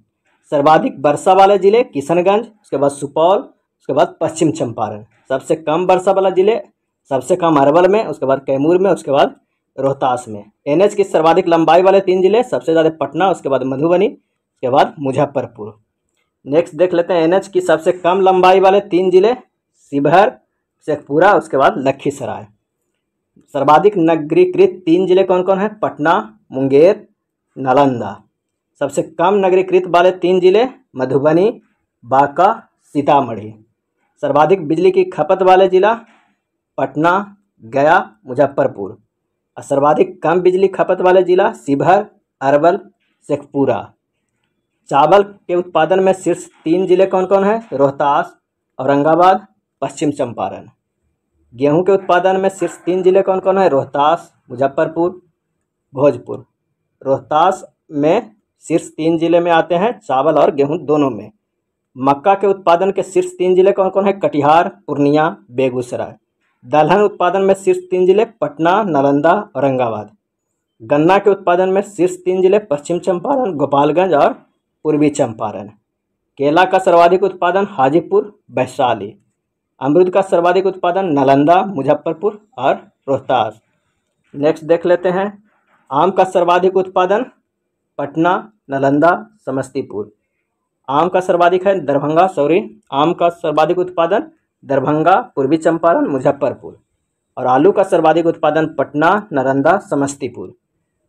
सर्वाधिक वर्षा वाले जिले किशनगंज, उसके बाद सुपौल, उसके बाद पश्चिम चंपारण। सबसे कम वर्षा वाला जिले सबसे कम अरवल में, उसके बाद कैमूर में, उसके बाद रोहतास में। एनएच की सर्वाधिक लंबाई वाले 3 जिले सबसे ज़्यादा पटना, उसके बाद मधुबनी, उसके बाद मुजफ्फरपुर। नेक्स्ट देख लेते हैं, एनएच की सबसे कम लंबाई वाले 3 जिले शिवहर, शेखपुरा, उसके बाद लखीसराय। सर्वाधिक नगरीकृत 3 जिले कौन कौन है? पटना, मुंगेर, नालंदा। सबसे कम नगरीकृत वाले 3 जिले मधुबनी, बांका, सीतामढ़ी। सर्वाधिक बिजली की खपत वाले जिला पटना, गया, मुजफ्फरपुर। और सर्वाधिक कम बिजली खपत वाले जिला शिवहर, अरवल, शेखपुरा। चावल के उत्पादन में शीर्ष 3 जिले कौन कौन है? रोहतास, औरंगाबाद, पश्चिम चंपारण। गेहूं के उत्पादन में शीर्ष 3 जिले कौन कौन है? रोहतास, मुजफ्फरपुर, भोजपुर। रोहतास में शीर्ष 3 जिले में आते हैं, चावल और गेहूं दोनों में। मक्का के उत्पादन के शीर्ष 3 जिले कौन कौन है? कटिहार, पूर्णिया, बेगूसराय। दलहन उत्पादन में शीर्ष 3 जिले पटना, नालंदा, औरंगाबाद। गन्ना के उत्पादन में शीर्ष 3 जिले पश्चिम चंपारण, गोपालगंज और पूर्वी चंपारण। केला का सर्वाधिक उत्पादन हाजीपुर, वैशाली। अमरूद का सर्वाधिक उत्पादन नालंदा, मुजफ्फरपुर और रोहतास। नेक्स्ट देख लेते हैं, आम का सर्वाधिक उत्पादन पटना, नालंदा, समस्तीपुर। आम का सर्वाधिक है दरभंगा, आम का सर्वाधिक उत्पादन दरभंगा, पूर्वी चंपारण, मुजफ्फरपुर। और आलू का सर्वाधिक उत्पादन पटना, नालंदा, समस्तीपुर।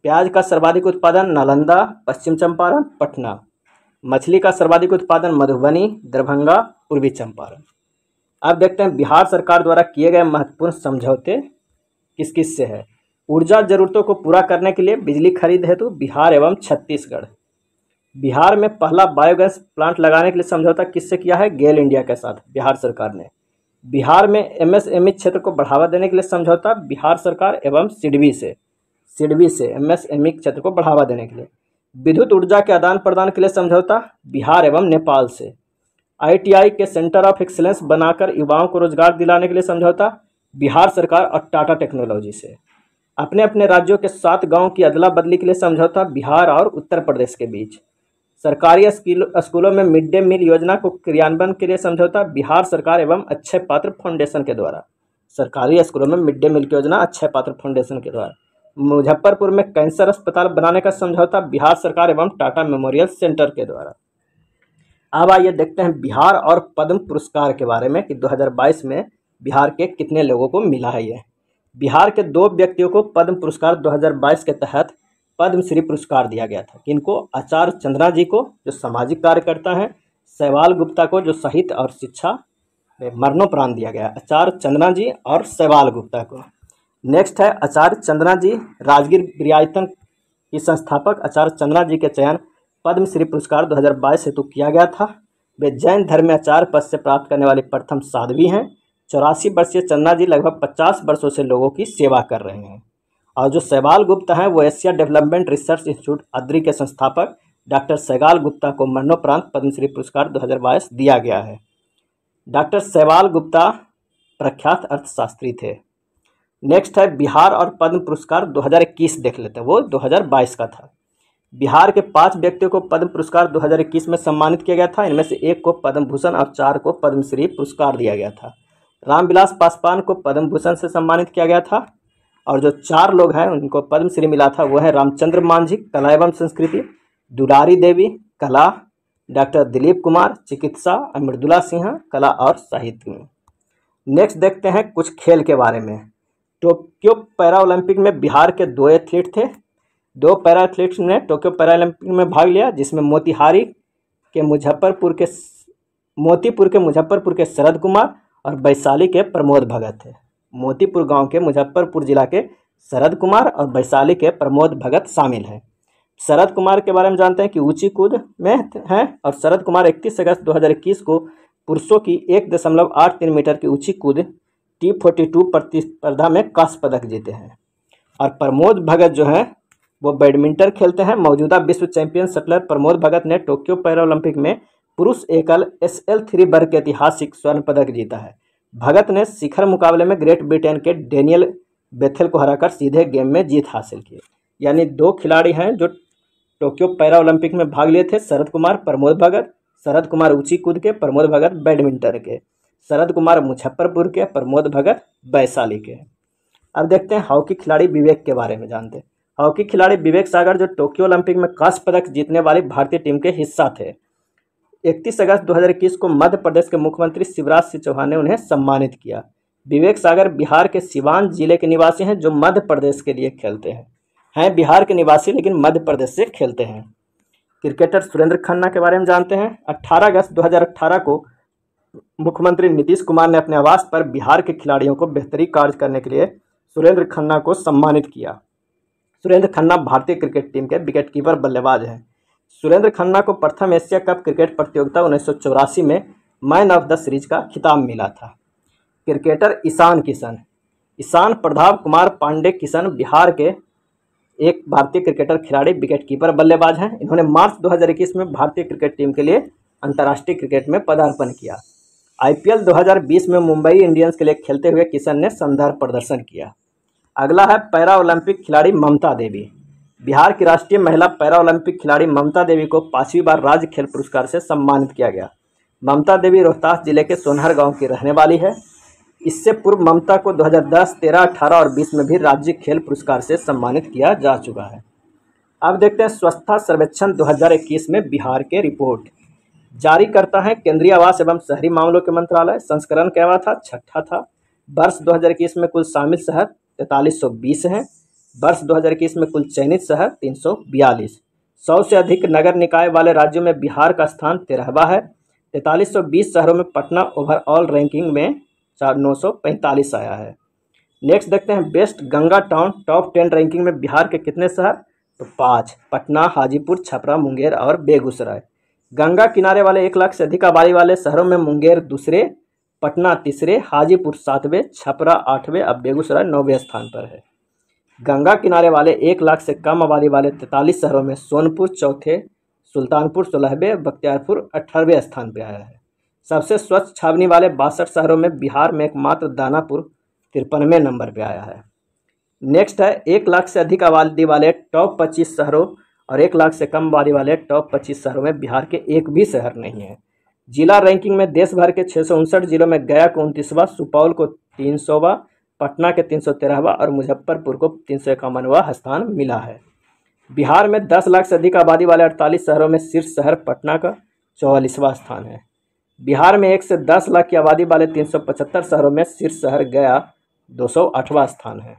प्याज का सर्वाधिक उत्पादन नालंदा, पश्चिम चंपारण, पटना। मछली का सर्वाधिक उत्पादन मधुबनी, दरभंगा, पूर्वी चंपारण। अब देखते हैं बिहार सरकार द्वारा किए गए महत्वपूर्ण समझौते किस किस से है। ऊर्जा जरूरतों को पूरा करने के लिए बिजली खरीद हेतु बिहार एवं छत्तीसगढ़। बिहार में पहला बायोगैस प्लांट लगाने के लिए समझौता किससे किया है? गेल इंडिया के साथ बिहार सरकार ने। बिहार में एमएसएमई क्षेत्र को बढ़ावा देने के लिए समझौता बिहार सरकार एवं सिडबी से एमएसएमई क्षेत्र को बढ़ावा देने के लिए। विद्युत ऊर्जा के आदान प्रदान के लिए समझौता बिहार एवं नेपाल से। आईटीआई के सेंटर ऑफ एक्सीलेंस बनाकर युवाओं को रोजगार दिलाने के लिए समझौता बिहार सरकार और टाटा टेक्नोलॉजी से। अपने अपने राज्यों के 7 गांवों की अदला बदली के लिए समझौता बिहार और उत्तर प्रदेश के बीच। सरकारी स्कूलों में मिड डे मील योजना को क्रियान्वयन के लिए समझौता बिहार सरकार एवं अक्षय पात्र फाउंडेशन के द्वारा। सरकारी स्कूलों में मिड डे मील की योजना अक्षय पात्र फाउंडेशन के द्वारा। मुजफ्फरपुर में कैंसर अस्पताल बनाने का समझौता बिहार सरकार एवं टाटा मेमोरियल सेंटर के द्वारा। अब आइए देखते हैं बिहार और पद्म पुरस्कार के बारे में कि 2022 में बिहार के कितने लोगों को मिला है। ये बिहार के 2 व्यक्तियों को पद्म पुरस्कार 2022 के तहत पद्मश्री पुरस्कार दिया गया था। किनको? आचार्य चंद्रा जी को जो सामाजिक कार्यकर्ता हैं, सहवाल गुप्ता को जो साहित्य और शिक्षा में मरणोपरांत दिया गया। आचार्य चंद्रा जी और सहवाल गुप्ता को। नेक्स्ट है आचार्य चंद्रा जी, राजगीर विरायतन की संस्थापक आचार्य चंद्रा जी के चयन पद्मश्री पुरस्कार 2022 हेतु किया गया था। वे जैन धर्म में आचार्य पद से प्राप्त करने वाली प्रथम साध्वी हैं। 84 वर्षीय चंद्रा जी लगभग 50 वर्षों से लोगों की सेवा कर रहे हैं। और जो सहवाल गुप्ता हैं वो Asia development research institute Adraee के संस्थापक डॉक्टर सहवाल गुप्ता को मरणोपरांत पद्मश्री पुरस्कार 2022 दिया गया है। डॉक्टर सहवाल गुप्ता प्रख्यात अर्थशास्त्री थे। नेक्स्ट है बिहार और पद्म पुरस्कार 2021 देख लेते हैं, वो 2022 का था। बिहार के 5 व्यक्तियों को पद्म पुरस्कार 2021 में सम्मानित किया गया था। इनमें से 1 को पद्म भूषण और 4 को पद्मश्री पुरस्कार दिया गया था। रामविलास पासवान को पद्म भूषण से सम्मानित किया गया था। और जो 4 लोग हैं उनको पद्मश्री मिला था वो है रामचंद्र मांझी कला एवं संस्कृति, दुलारी देवी कला, डॉक्टर दिलीप कुमार चिकित्सा और मृदुला सिन्हा कला और साहित्य में। नेक्स्ट देखते हैं कुछ खेल के बारे में। टोक्यो पैरा ओलंपिक में बिहार के 2 एथलीट थे। 2 पैरा एथलीट्स ने टोक्यो पैरा ओलंपिक में भाग लिया, जिसमें मोतीपुर के मुजफ्फरपुर के शरद कुमार और वैशाली के प्रमोद भगत थे। मोतीपुर गांव के मुजफ्फरपुर जिला के शरद कुमार और वैशाली के प्रमोद भगत शामिल हैं। शरद कुमार के बारे में जानते हैं कि ऊंची कूद में हैं और शरद कुमार 31 अगस्त 2021 को पुरुषों की 1.83 मीटर की ऊंची कूद T42 प्रतिस्पर्धा में कांस्य पदक जीते हैं। और प्रमोद भगत जो हैं वो बैडमिंटन खेलते हैं। मौजूदा विश्व चैंपियन शटलर प्रमोद भगत ने टोक्यो पैरा ओलंपिक में पुरुष एकल SL3 वर्ग के ऐतिहासिक स्वर्ण पदक जीता है। भगत ने शिखर मुकाबले में ग्रेट ब्रिटेन के डेनियल बेथेल को हराकर सीधे गेम में जीत हासिल की। यानी 2 खिलाड़ी हैं जो टोक्यो पैरा ओलंपिक में भाग लिए थे, शरद कुमार प्रमोद भगत। शरद कुमार ऊंची कूद के, प्रमोद भगत बैडमिंटन के। शरद कुमार मुजफ्फरपुर के, प्रमोद भगत वैशाली के। अब देखते हैं हॉकी खिलाड़ी विवेक के बारे में जानते हैं। हॉकी खिलाड़ी विवेक सागर जो टोक्यो ओलंपिक में कांस्य पदक जीतने वाली भारतीय टीम के हिस्सा थे। 31 अगस्त 2021 को मध्य प्रदेश के मुख्यमंत्री शिवराज सिंह चौहान ने उन्हें सम्मानित किया। विवेक सागर बिहार के सिवान जिले के निवासी हैं जो मध्य प्रदेश के लिए खेलते हैं बिहार के निवासी लेकिन मध्य प्रदेश से खेलते हैं। क्रिकेटर सुरेंद्र खन्ना के बारे में जानते हैं। 18 अगस्त 2018 को मुख्यमंत्री नीतीश कुमार ने अपने आवास पर बिहार के खिलाड़ियों को बेहतरीन कार्य करने के लिए सुरेंद्र खन्ना को सम्मानित किया। सुरेंद्र खन्ना भारतीय क्रिकेट टीम के विकेटकीपर बल्लेबाज हैं। सुरेंद्र खन्ना को प्रथम एशिया कप क्रिकेट प्रतियोगिता 1984 में मैन ऑफ द सीरीज का खिताब मिला था। क्रिकेटर ईशान प्रताप कुमार पांडे किशन बिहार के एक भारतीय क्रिकेटर खिलाड़ी विकेटकीपर बल्लेबाज हैं। इन्होंने मार्च 2021 में भारतीय क्रिकेट टीम के लिए अंतर्राष्ट्रीय क्रिकेट में पदार्पण किया। IPL 2020 में मुंबई इंडियंस के लिए खेलते हुए किशन ने शानदार प्रदर्शन किया। अगला है पैरा ओलंपिक खिलाड़ी ममता देवी। बिहार की राष्ट्रीय महिला पैरा ओलंपिक खिलाड़ी ममता देवी को 5वीं बार राज्य खेल पुरस्कार से सम्मानित किया गया। ममता देवी रोहतास जिले के सोनहर गांव की रहने वाली है। इससे पूर्व ममता को 2010, 13, 18 और 20 में भी राज्य खेल पुरस्कार से सम्मानित किया जा चुका है। अब देखते हैं स्वच्छता सर्वेक्षण 2021 में बिहार के रिपोर्ट। जारी करता है केंद्रीय आवास एवं शहरी मामलों के मंत्रालय। संस्करण क्या था? 6ठा था। वर्ष 2021 में कुल शामिल शहर 4320 हैं। वर्ष 2021 में कुल चयनित शहर 342। 100 से अधिक नगर निकाय वाले राज्यों में बिहार का स्थान 13वां है। 4320 शहरों में पटना ओवरऑल रैंकिंग में 945 आया है। नेक्स्ट देखते हैं best Ganga town top 10 ranking में बिहार के कितने शहर? तो 5, पटना, हाजीपुर, छपरा, मुंगेर और बेगूसराय। गंगा किनारे वाले 1 लाख से अधिक आबादी वाले शहरों में मुंगेर दूसरे, पटना तीसरे, हाजीपुर 7वें, छपरा 8वें, अब बेगूसराय 9वें स्थान पर है। गंगा किनारे वाले 1 लाख से कम आबादी वाले 43 शहरों में सोनपुर चौथे, सुल्तानपुर 16वें, बख्तियारपुर 18वें स्थान पर आया है। सबसे स्वच्छ छावनी वाले 62 शहरों में बिहार में एकमात्र दानापुर 53वें नंबर पर आया है। नेक्स्ट है 1 लाख से अधिक आबादी वाले टॉप 25 शहरों और 1 लाख से कम आबादी वाले टॉप 25 शहरों में बिहार के एक भी शहर नहीं है। जिला रैंकिंग में देश भर के 659 जिलों में गया को 29वां, सुपौल को 300वां, पटना के 313वां और मुजफ्फरपुर को 351वां स्थान मिला है। बिहार में 10 लाख से अधिक आबादी वाले 48 शहरों में शीर्ष शहर पटना का 44वां स्थान है। बिहार में 1 से 10 लाख की आबादी वाले 375 शहरों में शीर्ष शहर गया 208वां स्थान है।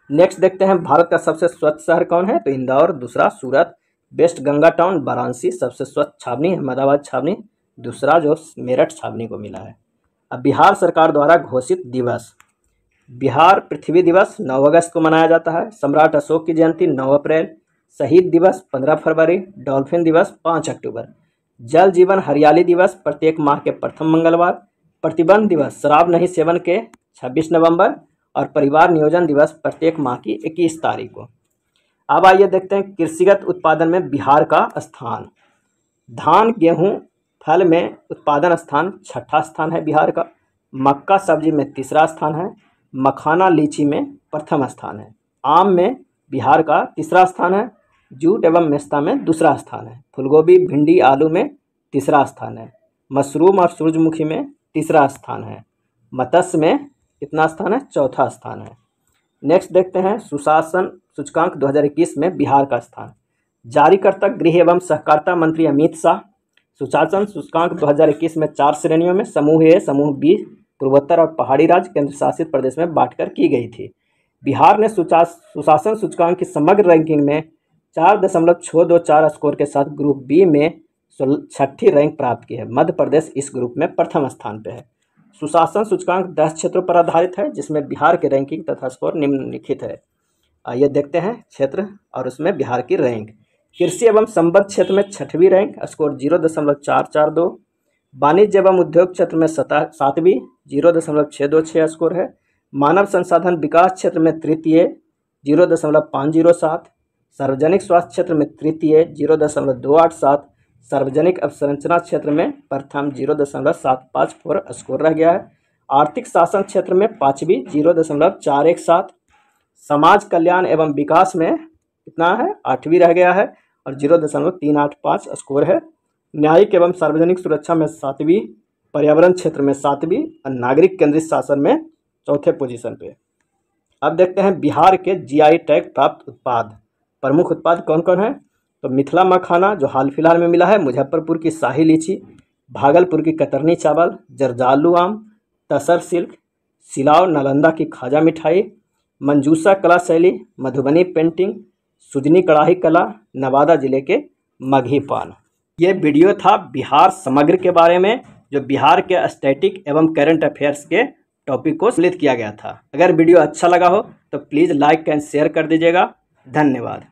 नेक्स्ट देखते हैं भारत का सबसे स्वच्छ शहर कौन है? तो इंदौर, दूसरा सूरत। बेस्ट गंगा टाउन वाराणसी, सबसे स्वच्छ छावनी अहमदाबाद छावनी, दूसरा जो मेरठ छावनी को मिला है। अब बिहार सरकार द्वारा घोषित दिवस। बिहार पृथ्वी दिवस 9 अगस्त को मनाया जाता है। सम्राट अशोक की जयंती 9 अप्रैल, शहीद दिवस 15 फरवरी, डॉल्फिन दिवस 5 अक्टूबर, जल जीवन हरियाली दिवस प्रत्येक माह के प्रथम मंगलवार, प्रतिबंध दिवस शराब नहीं सेवन के 26 नवंबर और परिवार नियोजन दिवस प्रत्येक माह की 21 तारीख को। अब आइए देखते हैं कृषिगत उत्पादन में बिहार का स्थान। धान, गेहूं, फल में उत्पादन स्थान 6ठा स्थान है बिहार का। मक्का सब्जी में 3रा स्थान है। मखाना लीची में प्रथम स्थान है। आम में बिहार का 3रा स्थान है। जूट एवं मेस्ता में 2रा स्थान है। फूलगोभी, भिंडी, आलू में 3रा स्थान है। मशरूम और सूरजमुखी में 3रा स्थान है। मत्स्य में कितना स्थान है? 4था स्थान है। नेक्स्ट देखते हैं सुशासन सूचकांक 2021 में बिहार का स्थान। जारीकर्ता गृह एवं सहकारिता मंत्री अमित शाह। सुशासन सूचकांक 2021 में 4 श्रेणियों में समूह ए, समूह बी, पूर्वोत्तर और पहाड़ी राज्य केंद्र शासित प्रदेश में बांटकर की गई थी। बिहार ने सुशासन सूचकांक की समग्र रैंकिंग में 4.624 स्कोर के साथ ग्रुप बी में 6ठी रैंक प्राप्त की है। मध्य प्रदेश इस ग्रुप में प्रथम स्थान पर है। सुशासन सूचकांक 10 क्षेत्रों पर आधारित है, जिसमें बिहार की रैंकिंग तथा स्कोर निम्नलिखित है। आइए देखते हैं क्षेत्र और उसमें बिहार की रैंक। कृषि एवं संबद्ध क्षेत्र में 6वीं रैंक, स्कोर 0.442। वाणिज्य एवं उद्योग क्षेत्र में 7वीं, 0.626 स्कोर है। मानव संसाधन विकास क्षेत्र में तृतीय, 0.507। सार्वजनिक स्वास्थ्य क्षेत्र में तृतीय, 0.287। सार्वजनिक अवसंरचना क्षेत्र में प्रथम, 0.754 स्कोर रह गया है। आर्थिक शासन क्षेत्र में 5वीं, 0.417। समाज कल्याण एवं विकास में कितना है? 8वीं रह गया है और 0.385 स्कोर है। न्यायिक एवं सार्वजनिक सुरक्षा में 7वीं, पर्यावरण क्षेत्र में 7वीं और नागरिक केंद्रित शासन में 4थे पोजीशन पे। अब देखते हैं बिहार के जीआई टैग प्राप्त उत्पाद। प्रमुख उत्पाद कौन कौन है? तो मिथिला मखाना जो हाल फिलहाल में मिला है, मुजफ्फरपुर की शाही लीची, भागलपुर की कतरनी चावल, जर्दालू आम, तसर सिल्क, सिलाव नालंदा की खाजा मिठाई, मंजूसा कला शैली, मधुबनी पेंटिंग, सुजनी कढ़ाई कला, नवादा जिले के मगही पान। ये वीडियो था बिहार समग्र के बारे में, जो बिहार के स्टैटिक एवं करंट अफेयर्स के टॉपिक को सम्मिलित किया गया था। अगर वीडियो अच्छा लगा हो तो प्लीज़ लाइक एंड शेयर कर दीजिएगा। धन्यवाद।